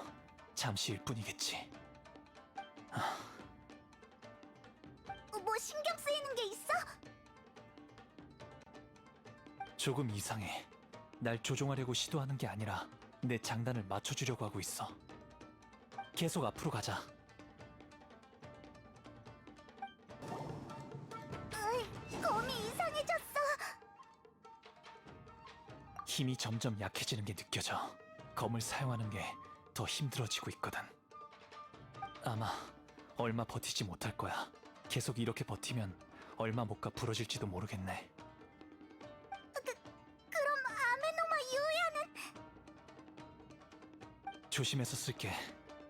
D: 잠시일 뿐이겠지.
A: 뭐 신경 쓰이는 게 있어?
D: 조금 이상해. 날 조종하려고 시도하는 게 아니라 내 장단을 맞춰주려고 하고 있어. 계속 앞으로 가자.
A: 검이 이상해졌어.
D: 힘이 점점 약해지는 게 느껴져. 검을 사용하는 게 더 힘들어지고 있거든. 아마 얼마 버티지 못할 거야. 계속 이렇게 버티면 얼마 못 가 부러질지도 모르겠네.
A: 그럼 아메노마 유야는?
D: 조심해서 쓸게.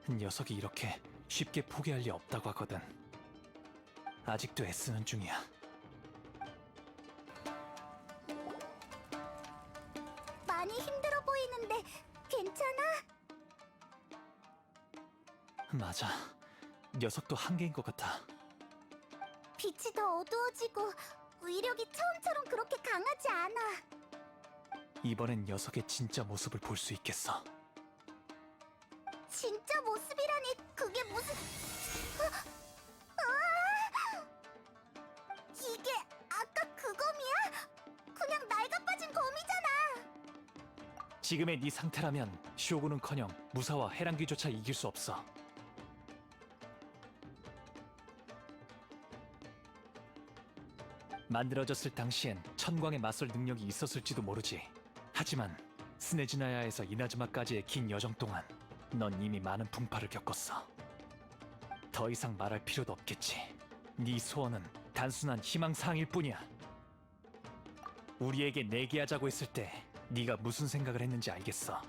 D: 녀석이 이렇게 쉽게 포기할 리 없다고 하거든. 아직도 애쓰는 중이야.
A: 많이 힘들어 보이는데 괜찮아?
D: 맞아. 녀석도 한계인 것 같아.
A: 빛이 더 어두워지고 위력이 처음처럼 그렇게 강하지 않아.
D: 이번엔 녀석의 진짜 모습을 볼 수 있겠어.
A: 진짜 모습이라니 그게 무슨... 이게 아까 그 검이야? 그냥 낡아 빠진 검이잖아.
D: 지금의 네 상태라면 쇼군은커녕 무사와 해랑귀조차 이길 수 없어. 만들어졌을 당시엔 천광에 맞설 능력이 있었을지도 모르지. 하지만 스네즈나야에서 이나즈마까지의 긴 여정 동안 넌 이미 많은 풍파를 겪었어. 더 이상 말할 필요도 없겠지. 네 소원은 단순한 희망사항일 뿐이야. 우리에게 내기하자고 했을 때 네가 무슨 생각을 했는지 알겠어.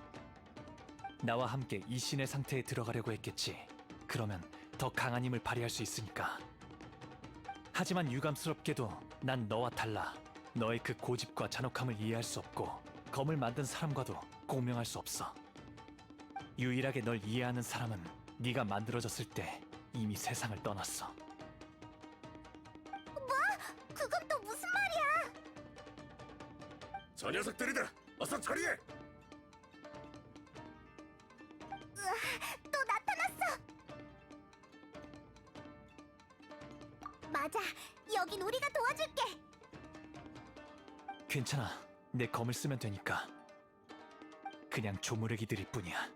D: 나와 함께 이 신의 상태에 들어가려고 했겠지. 그러면 더 강한 힘을 발휘할 수 있으니까. 하지만 유감스럽게도 난 너와 달라. 너의 그 고집과 잔혹함을 이해할 수 없고 검을 만든 사람과도 공명할 수 없어. 유일하게 널 이해하는 사람은 네가 만들어졌을 때 이미 세상을 떠났어.
A: 그건 또 무슨 말이야?
H: 저 녀석들이다. 어서 처리해.
A: 또 나타났어. 맞아. 여긴 우리가 도와줄게.
D: 괜찮아. 내 검을 쓰면 되니까. 그냥 조무래기들일 뿐이야.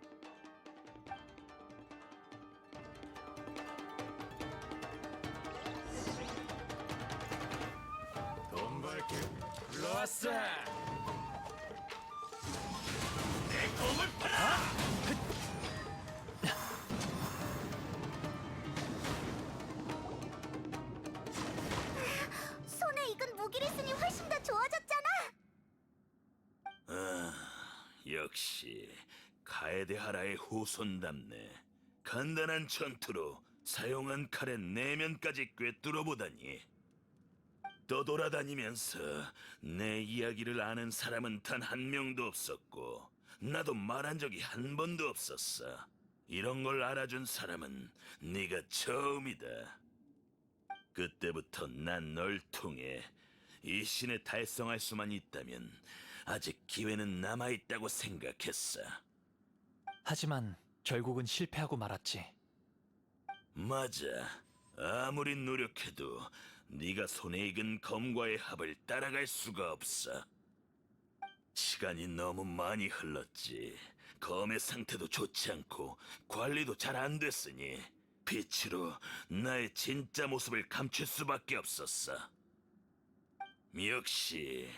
H: 돈 벌게 불러왔어. 내 꿈을 팔아.
A: 손에 익은 무기를 쓰니 훨씬 더 좋아졌잖아.
H: 역시 카에데하라의 후손답네. 간단한 전투로 사용한 칼의 내면까지 꿰뚫어보다니. 떠돌아다니면서 내 이야기를 아는 사람은 단 한 명도 없었고 나도 말한 적이 한 번도 없었어. 이런 걸 알아준 사람은 네가 처음이다. 그때부터 난 널 통해 이 신에 달성할 수만 있다면 아직 기회는 남아있다고 생각했어.
D: 하지만 결국은 실패하고 말았지.
H: 맞아. 아무리 노력해도 네가 손에 익은 검과의 합을 따라갈 수가 없어. 시간이 너무 많이 흘렀지. 검의 상태도 좋지 않고 관리도 잘 안 됐으니 빛으로 나의 진짜 모습을 감출 수밖에 없었어. 역시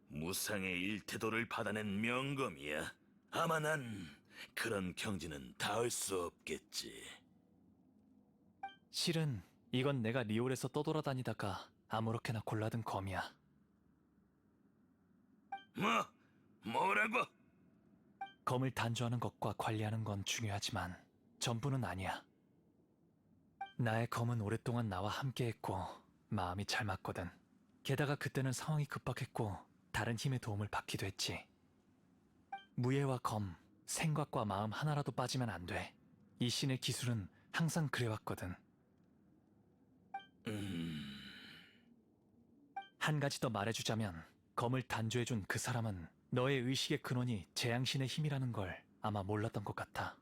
H: 무상의 일태도를 받아낸 명검이야. 아마 난 그런 경지는 닿을 수 없겠지.
D: 실은 이건 내가 리올에서 떠돌아다니다가 아무렇게나 골라든 검이야.
H: 뭐라고?
D: 검을 단조하는 것과 관리하는 건 중요하지만 전부는 아니야. 나의 검은 오랫동안 나와 함께했고 마음이 잘 맞거든. 게다가 그때는 상황이 급박했고 다른 힘의 도움을 받기도 했지. 무예와 검, 생각과 마음 하나라도 빠지면 안 돼. 이 신의 기술은 항상 그래왔거든. 한 가지 더 말해주자면 검을 단조해준 그 사람은 너의 의식의 근원이 재앙신의 힘이라는 걸 아마 몰랐던 것 같아.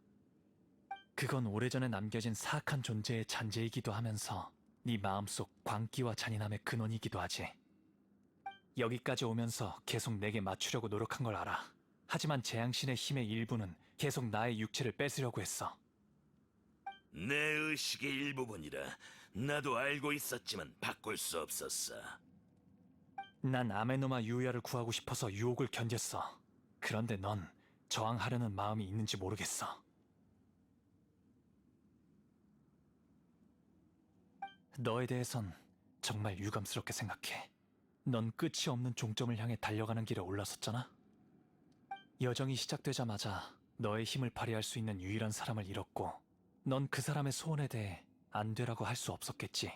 D: 그건 오래전에 남겨진 사악한 존재의 잔재이기도 하면서 네 마음속 광기와 잔인함의 근원이기도 하지. 여기까지 오면서 계속 내게 맞추려고 노력한 걸 알아. 하지만 재앙신의 힘의 일부는 계속 나의 육체를 뺏으려고 했어.
H: 내 의식의 일부분이라 나도 알고 있었지만 바꿀 수 없었어.
D: 난 아메노마 유야를 구하고 싶어서 유혹을 견뎠어. 그런데 넌 저항하려는 마음이 있는지 모르겠어. 너에 대해선 정말 유감스럽게 생각해. 넌 끝이 없는 종점을 향해 달려가는 길에 올라섰잖아? 여정이 시작되자마자 너의 힘을 발휘할 수 있는 유일한 사람을 잃었고 넌 그 사람의 소원에 대해 안 되라고 할 수 없었겠지.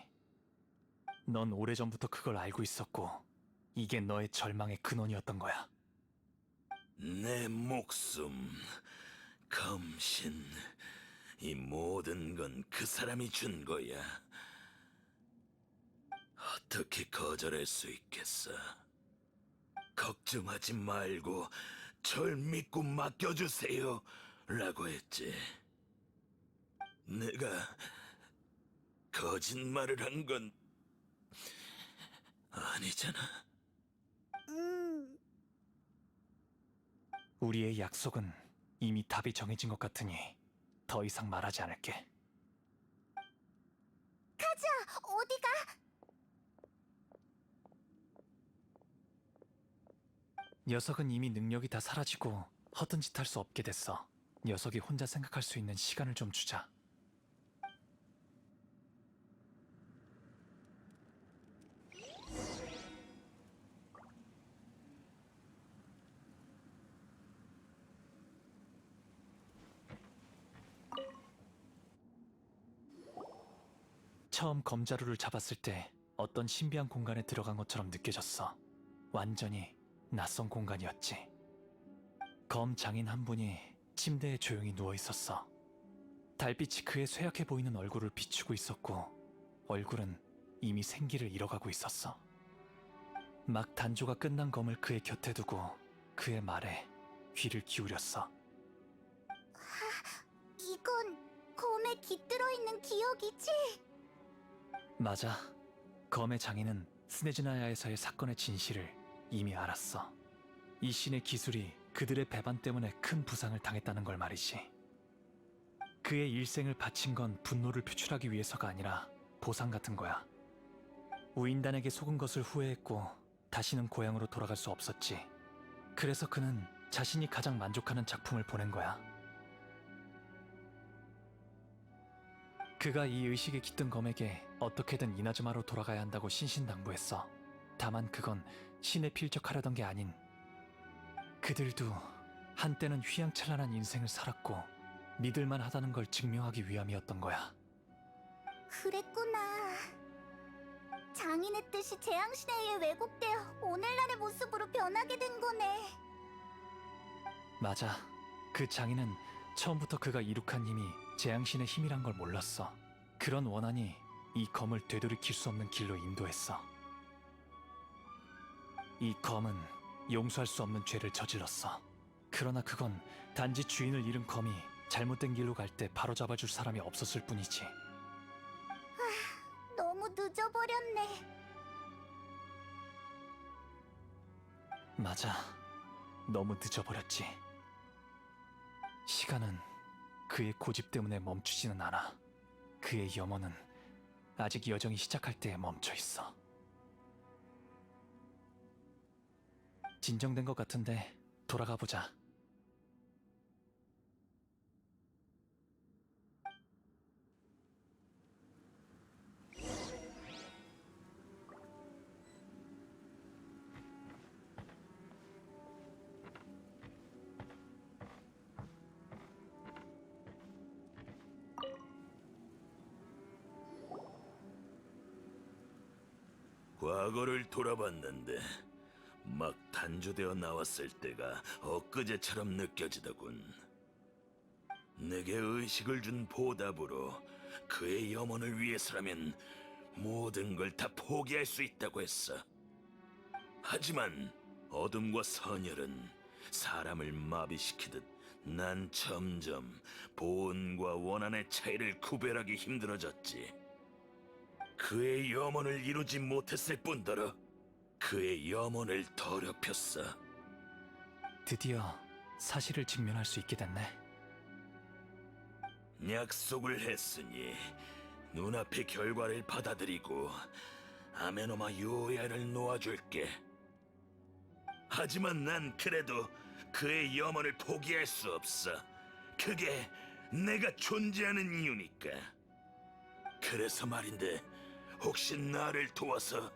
D: 넌 오래전부터 그걸 알고 있었고 이게 너의 절망의 근원이었던 거야.
H: 내 목숨, 검신, 이 모든 건 그 사람이 준 거야. 어떻게 거절할 수 있겠어? 걱정하지 말고 절 믿고 맡겨주세요 라고 했지. 내가 거짓말을 한 건 아니잖아.
D: 우리의 약속은 이미 답이 정해진 것 같으니 더 이상 말하지 않을게.
A: 어디가?
D: 녀석은 이미 능력이 다 사라지고 허튼 짓 할 수 없게 됐어. 녀석이 혼자 생각할 수 있는 시간을 좀 주자. 처음 검자루를 잡았을 때 어떤 신비한 공간에 들어간 것처럼 느껴졌어. 완전히 낯선 공간이었지. 검 장인 한 분이 침대에 조용히 누워 있었어. 달빛이 그의 쇠약해 보이는 얼굴을 비추고 있었고 얼굴은 이미 생기를 잃어가고 있었어. 막 단조가 끝난 검을 그의 곁에 두고 그의 말에 귀를 기울였어.
A: 이건 검에 깃들어 있는 기억이지?
D: 맞아. 검의 장인은 스네즈나야에서의 사건의 진실을 이미 알았어. 이 신의 기술이 그들의 배반 때문에 큰 부상을 당했다는 걸 말이지. 그의 일생을 바친 건 분노를 표출하기 위해서가 아니라 보상 같은 거야. 우인단에게 속은 것을 후회했고 다시는 고향으로 돌아갈 수 없었지. 그래서 그는 자신이 가장 만족하는 작품을 보낸 거야. 그가 이 의식에 깃든 검에게 어떻게든 이나즈마로 돌아가야 한다고 신신당부했어. 다만 그건 신에 필적하려던 게 아닌 그들도 한때는 휘황찬란한 인생을 살았고 믿을만 하다는 걸 증명하기 위함이었던 거야.
A: 그랬구나. 장인의 뜻이 재앙신에 의해 왜곡되어 오늘날의 모습으로 변하게 된 거네.
D: 맞아. 그 장인은 처음부터 그가 이룩한 힘이 재앙신의 힘이란 걸 몰랐어. 그런 원한이 이 검을 되돌이킬 수 없는 길로 인도했어. 이 검은 용서할 수 없는 죄를 저질렀어. 그러나 그건 단지 주인을 잃은 검이 잘못된 길로 갈 때 바로잡아줄 사람이 없었을 뿐이지.
A: 너무 늦어버렸네.
D: 맞아. 너무 늦어버렸지. 시간은 그의 고집 때문에 멈추지는 않아. 그의 염원은 아직 여정이 시작할 때에 멈춰 있어. 진정된 것 같은데 돌아가 보자.
H: 과거를 돌아봤는데 막 단조되어 나왔을 때가 엊그제처럼 느껴지더군. 내게 의식을 준 보답으로 그의 염원을 위해서라면 모든 걸 다 포기할 수 있다고 했어. 하지만 어둠과 선열은 사람을 마비시키듯 난 점점 본과 원한의 차이를 구별하기 힘들어졌지. 그의 염원을 이루지 못했을 뿐더러 그의 염원을 더럽혔어.
D: 드디어 사실을 직면할 수 있게 됐네.
H: 약속을 했으니 눈앞의 결과를 받아들이고 아메노마 요야를 놓아줄게. 하지만 난 그래도 그의 염원을 포기할 수 없어. 그게 내가 존재하는 이유니까. 그래서 말인데 혹시 나를 도와서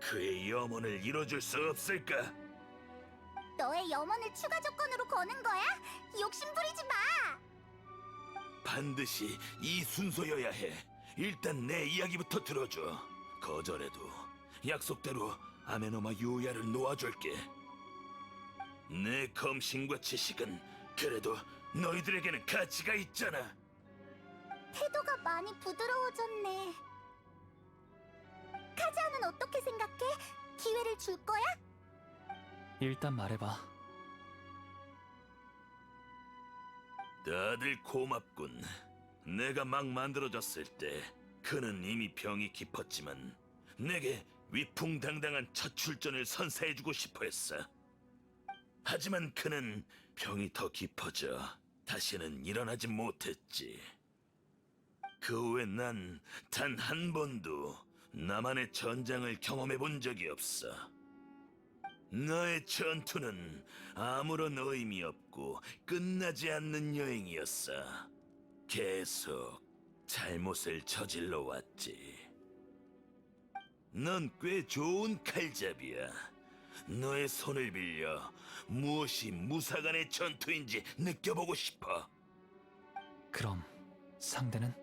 H: 그의 염원을 이뤄줄 수 없을까?
A: 너의 염원을 추가 조건으로 거는 거야? 욕심 부리지 마!
H: 반드시 이 순서여야 해. 일단 내 이야기부터 들어줘. 거절해도 약속대로 아메노마 요야를 놓아줄게. 내 검신과 지식은 그래도 너희들에게는 가치가 있잖아.
A: 태도가 많이 부드러워졌네. 카즈아는 어떻게 생각해? 기회를 줄 거야?
D: 일단 말해봐.
H: 다들 고맙군. 내가 막 만들어졌을 때 그는 이미 병이 깊었지만 내게 위풍당당한 첫 출전을 선사해주고 싶어 했어. 하지만 그는 병이 더 깊어져 다시는 일어나지 못했지. 그 후에 난 단 한 번도 나만의 전장을 경험해 본 적이 없어. 나의 전투는 아무런 의미 없고 끝나지 않는 여행이었어. 계속 잘못을 저질러 왔지. 넌 꽤 좋은 칼잡이야. 너의 손을 빌려 무엇이 무사간의 전투인지 느껴보고 싶어.
D: 그럼 상대는?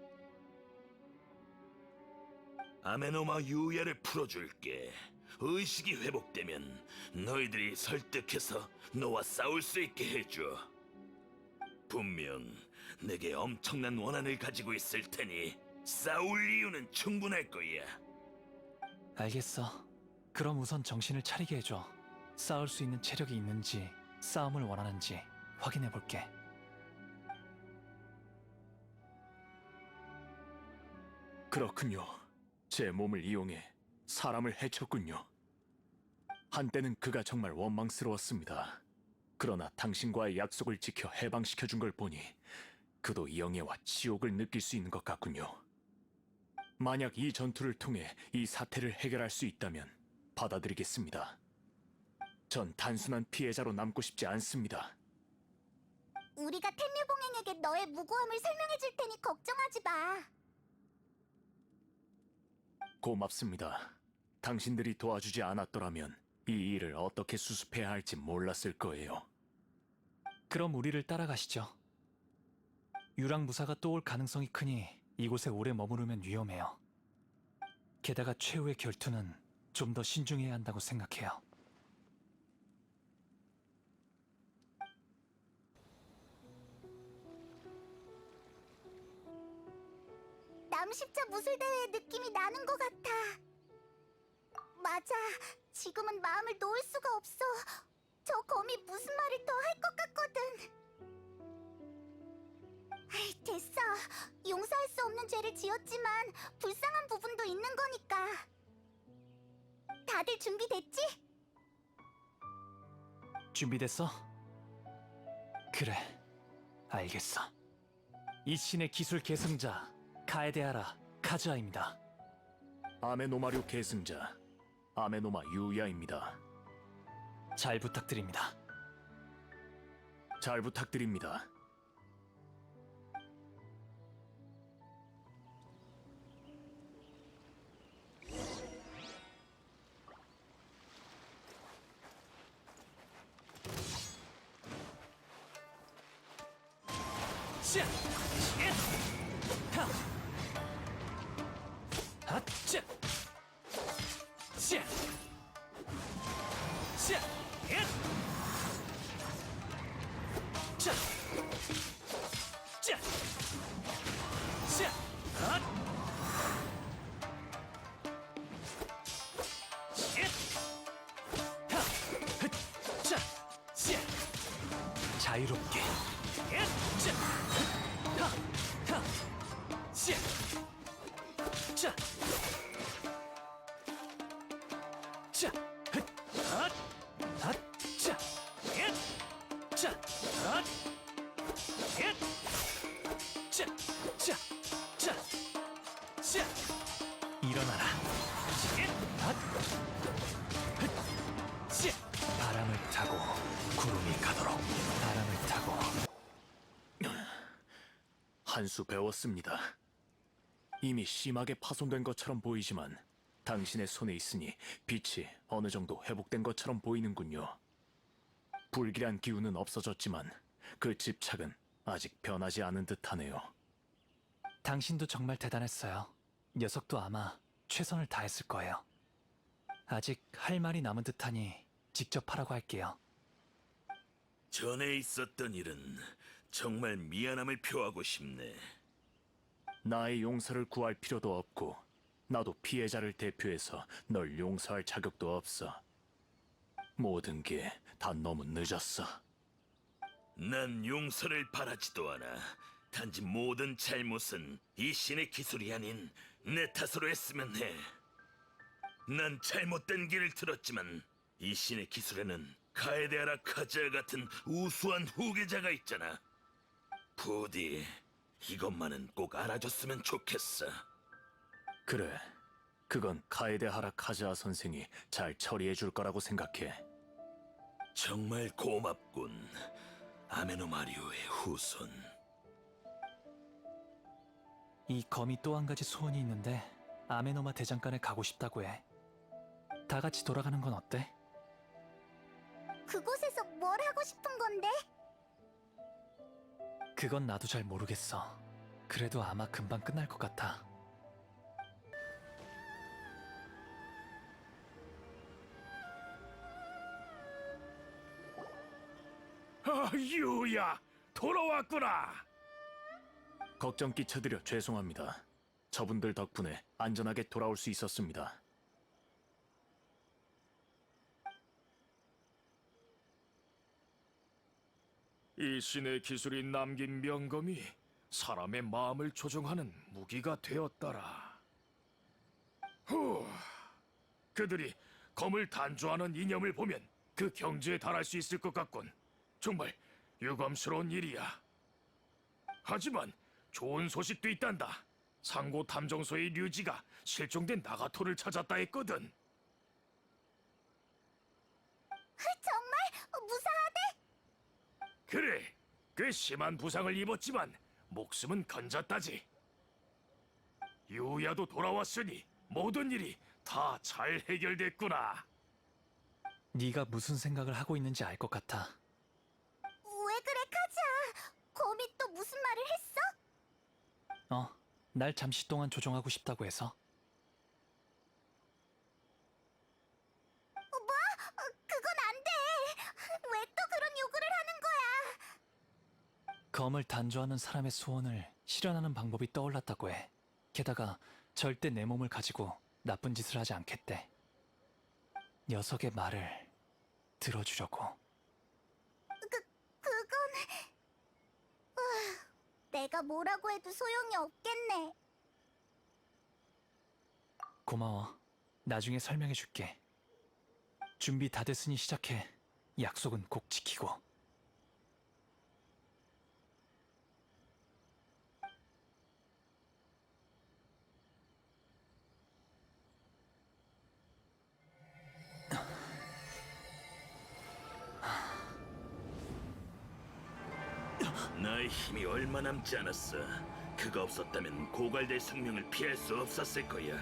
H: 아메노마 유야를 풀어줄게. 의식이 회복되면 너희들이 설득해서 너와 싸울 수 있게 해줘. 분명 내게 엄청난 원한을 가지고 있을 테니 싸울 이유는 충분할 거야.
D: 알겠어. 그럼 우선 정신을 차리게 해줘. 싸울 수 있는 체력이 있는지, 싸움을 원하는지 확인해볼게.
I: 그렇군요. 제 몸을 이용해 사람을 해쳤군요. 한때는 그가 정말 원망스러웠습니다. 그러나 당신과의 약속을 지켜 해방시켜준 걸 보니 그도 영예와 지옥을 느낄 수 있는 것 같군요. 만약 이 전투를 통해 이 사태를 해결할 수 있다면 받아들이겠습니다. 전 단순한 피해자로 남고 싶지 않습니다.
A: 우리가 텐류봉행에게 너의 무고함을 설명해 줄 테니 걱정하지 마.
I: 고맙습니다. 당신들이 도와주지 않았더라면 이 일을 어떻게 수습해야 할지 몰랐을 거예요.
D: 그럼 우리를 따라가시죠. 유랑무사가 또 올 가능성이 크니 이곳에 오래 머무르면 위험해요. 게다가 최후의 결투는 좀 더 신중해야 한다고 생각해요.
A: 남십자 무술대회의 느낌이 나는 것 같아. 맞아. 지금은 마음을 놓을 수가 없어. 저 검이 무슨 말을 더 할 것 같거든. 에이, 됐어. 용서할 수 없는 죄를 지었지만 불쌍한 부분도 있는 거니까. 다들 준비됐지?
D: 준비됐어? 그래, 알겠어. 이 신의 기술 계승자 카에데하라 카즈아입니다.
I: 아메노마류 계승자 아메노마 유야입니다.
D: 잘 부탁드립니다.
I: 잘 부탁드립니다.
D: 샤! 얏! 하! 아차! 샤! 샤! 얏! 자! 자! 샤! 아! 얏! 하! 흑! 자! 샤! 자유롭게 얏! 자! 하! 하! 샤! 자! 자! 흑! 아! 아! 자! 얏! 자! 아! 얏! 자! 자! 자! 자! 일어나라. 얏! 아! 흑! 자! 바람을 타고 구름이 가도록 바람을 타고
I: 한 수 배웠습니다. 이미 심하게 파손된 것처럼 보이지만 당신의 손에 있으니 빛이 어느 정도 회복된 것처럼 보이는군요. 불길한 기운은 없어졌지만 그 집착은 아직 변하지 않은 듯하네요.
D: 당신도 정말 대단했어요. 녀석도 아마 최선을 다했을 거예요. 아직 할 말이 남은 듯하니 직접 하라고 할게요.
H: 전에 있었던 일은 정말 미안함을 표하고 싶네.
I: 나의 용서를 구할 필요도 없고 나도 피해자를 대표해서 널 용서할 자격도 없어. 모든 게 다 너무 늦었어.
H: 난 용서를 바라지도 않아. 단지 모든 잘못은 이 신의 기술이 아닌 내 탓으로 했으면 해. 난 잘못된 길을 들었지만 이 신의 기술에는 카에데아라 카즈아 같은 우수한 후계자가 있잖아. 부디 이것만은 꼭 알아줬으면 좋겠어.
I: 그래, 그건 카에데하라 카즈아 선생이 잘 처리해 줄 거라고 생각해.
H: 정말 고맙군, 아메노마리오의 후손.
D: 이 검이 또 한 가지 소원이 있는데 아메노마 대장간에 가고 싶다고 해. 다 같이 돌아가는 건 어때?
A: 그곳에서 뭘 하고 싶은 건데?
D: 그건 나도 잘 모르겠어. 그래도 아마 금방 끝날 것 같아.
B: 아, 유야, 돌아왔구나.
I: 걱정 끼쳐드려 죄송합니다. 저분들 덕분에 안전하게 돌아올 수 있었습니다.
B: 이 신의 기술이 남긴 명검이 사람의 마음을 조종하는 무기가 되었더라. 후, 그들이 검을 단조하는 이념을 보면 그 경지에 달할 수 있을 것 같군. 정말 유감스러운 일이야. 하지만 좋은 소식도 있단다. 상고 탐정소의 류지가 실종된 나가토를 찾았다 했거든.
A: 정말 무사하대?
B: 그래, 꽤 심한 부상을 입었지만 목숨은 건졌다지. 유야도 돌아왔으니 모든 일이 다 잘 해결됐구나.
D: 네가 무슨 생각을 하고 있는지 알 것 같아.
A: 왜 그래,
D: 날 잠시 동안 조종하고 싶다고 해서.
A: 그건 안 돼. 왜 또 그런 요구를 하는 거야?
D: 검을 단조하는 사람의 소원을 실현하는 방법이 떠올랐다고 해. 게다가 절대 내 몸을 가지고 나쁜 짓을 하지 않겠대. 녀석의 말을 들어주려고.
A: 그건... 내가 뭐라고 해도 소용이 없겠네.
D: 고마워. 나중에 설명해줄게. 준비 다 됐으니 시작해. 약속은 꼭 지키고.
H: 나의 힘이 얼마 남지 않았어. 그가 없었다면 고갈될 숙명을 피할 수 없었을 거야.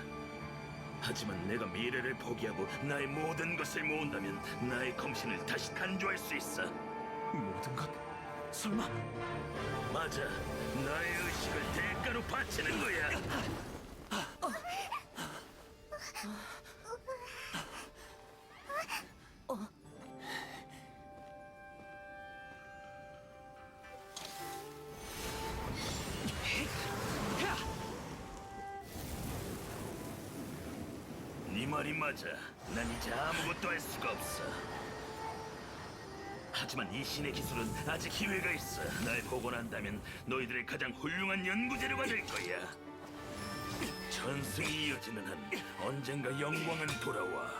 H: 하지만 내가 미래를 포기하고 나의 모든 것을 모은다면 나의 검신을 다시 단조할 수 있어.
D: 모든 것? 설마?
H: 맞아. 나의 의식을 대가로 바치는 거야. 네 말이 맞아. 난 이제 아무것도 할 수가 없어. 하지만 이 신의 기술은 아직 기회가 있어. 날 복원한다면 너희들의 가장 훌륭한 연구재료가 될 거야. 전승이 이어지는 한 언젠가 영광은 돌아와.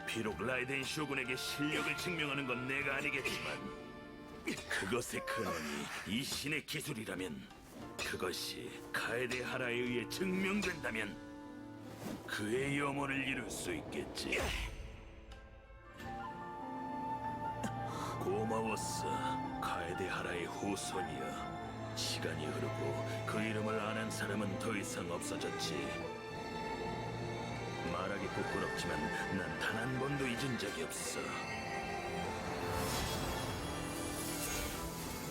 H: 비록 라이덴 쇼군에게 실력을 증명하는 건 내가 아니겠지만 그것의 근원이 이 신의 기술이라면, 그것이 카에데 하라에 의해 증명된다면 그의 염원을 이룰 수 있겠지. 고마웠어, 카에데 하라의 후손이여. 시간이 흐르고 그 이름을 아는 사람은 더 이상 없어졌지. 말하기 부끄럽지만 난 단 한 번도 잊은 적이 없어.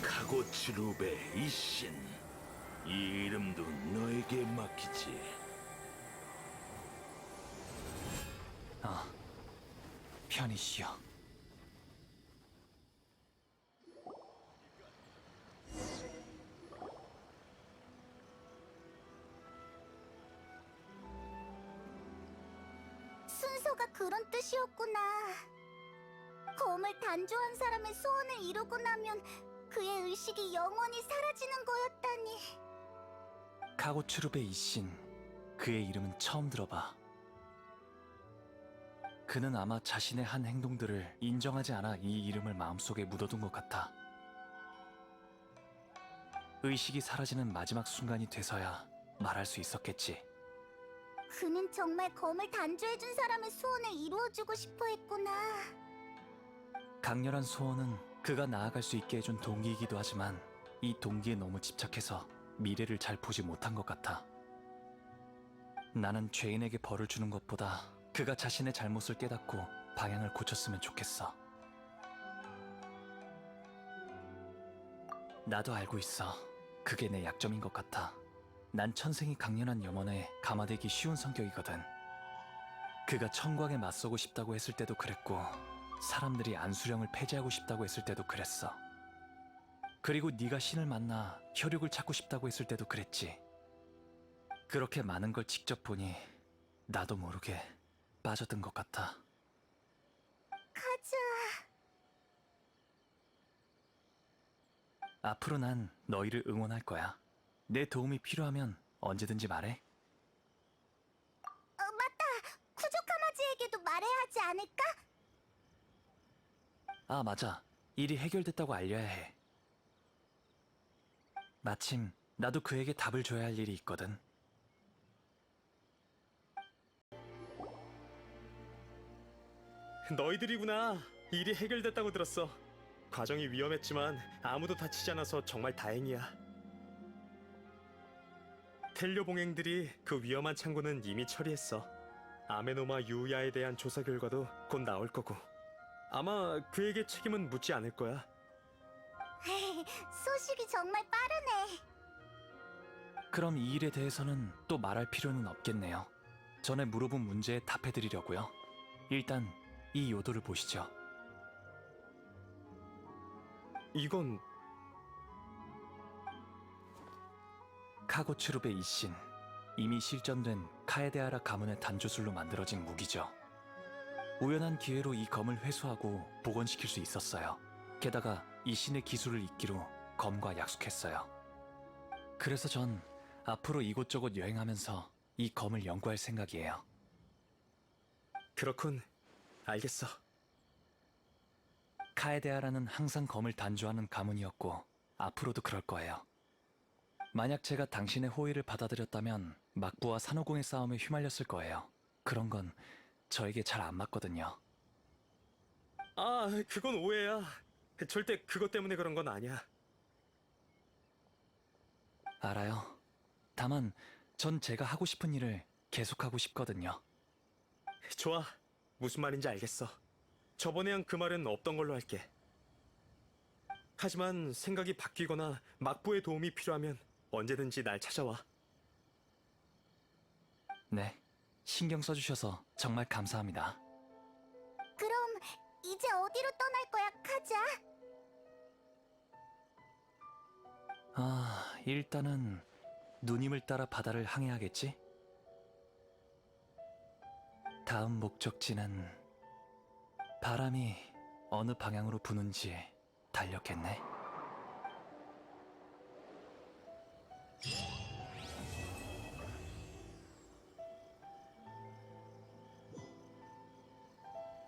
H: 카고츠 루베 이신, 이 이름도 너에게 맡기지.
D: 편히 쉬어.
A: 순서가 그런 뜻이었구나. 검을 단조한 사람의 소원을 이루고 나면 그의 의식이 영원히 사라지는 거였다니.
D: 카고츠룹의 이신, 그의 이름은 처음 들어봐. 그는 아마 자신의 한 행동들을 인정하지 않아 이 이름을 마음속에 묻어둔 것 같아. 의식이 사라지는 마지막 순간이 돼서야 말할 수 있었겠지.
A: 그는 정말 검을 단조해준 사람의 소원을 이루어주고 싶어 했구나.
D: 강렬한 소원은 그가 나아갈 수 있게 해준 동기이기도 하지만 이 동기에 너무 집착해서 미래를 잘 보지 못한 것 같아. 나는 죄인에게 벌을 주는 것보다 그가 자신의 잘못을 깨닫고 방향을 고쳤으면 좋겠어. 나도 알고 있어. 그게 내 약점인 것 같아. 난 천생이 강렬한 염원에 감화되기 쉬운 성격이거든. 그가 청광에 맞서고 싶다고 했을 때도 그랬고, 사람들이 안수령을 폐지하고 싶다고 했을 때도 그랬어. 그리고 네가 신을 만나 혈육을 찾고 싶다고 했을 때도 그랬지. 그렇게 많은 걸 직접 보니 나도 모르게 빠져든 것 같아.
A: 가자.
D: 앞으로 난 너희를 응원할 거야. 내 도움이 필요하면 언제든지 말해.
A: 맞다. 쿠조카마지에게도 말해야 하지 않을까?
D: 아, 맞아. 일이 해결됐다고 알려야 해. 마침 나도 그에게 답을 줘야 할 일이 있거든.
E: 너희들이구나. 일이 해결됐다고 들었어. 과정이 위험했지만 아무도 다치지 않아서 정말 다행이야. 텔료 봉행들이 그 위험한 창고는 이미 처리했어. 아메노마 유야에 대한 조사 결과도 곧 나올 거고, 아마 그에게 책임은 묻지 않을 거야.
A: 소식이 정말 빠르네.
D: 그럼 이 일에 대해서는 또 말할 필요는 없겠네요. 전에 물어본 문제에 답해드리려고요. 일단 이 요도를 보시죠.
E: 이건
D: 카고츠룹의 이신, 이미 실전된 카에데아라 가문의 단조술로 만들어진 무기죠. 우연한 기회로 이 검을 회수하고 복원시킬 수 있었어요. 게다가 이 신의 기술을 잇기로 검과 약속했어요. 그래서 전 앞으로 이곳저곳 여행하면서 이 검을 연구할 생각이에요.
E: 그렇군. 알겠어.
D: 카에데아라는 항상 검을 단주하는 가문이었고 앞으로도 그럴 거예요. 만약 제가 당신의 호의를 받아들였다면 막부와 산호궁의 싸움에 휘말렸을 거예요. 그런 건 저에게 잘 안 맞거든요.
E: 아, 그건 오해야. 절대 그것 때문에 그런 건 아니야.
D: 알아요. 다만 전 제가 하고 싶은 일을 계속하고 싶거든요.
E: 좋아. 무슨 말인지 알겠어. 저번에랑 그 말은 없던 걸로 할게. 하지만 생각이 바뀌거나 막부의 도움이 필요하면 언제든지 날 찾아와.
D: 네, 신경 써주셔서 정말 감사합니다.
A: 그럼 이제 어디로 떠날 거야, 카즈아?
D: 일단은 누님을 따라 바다를 항해하겠지? 다음 목적지는 바람이 어느 방향으로 부는지 달렸겠네.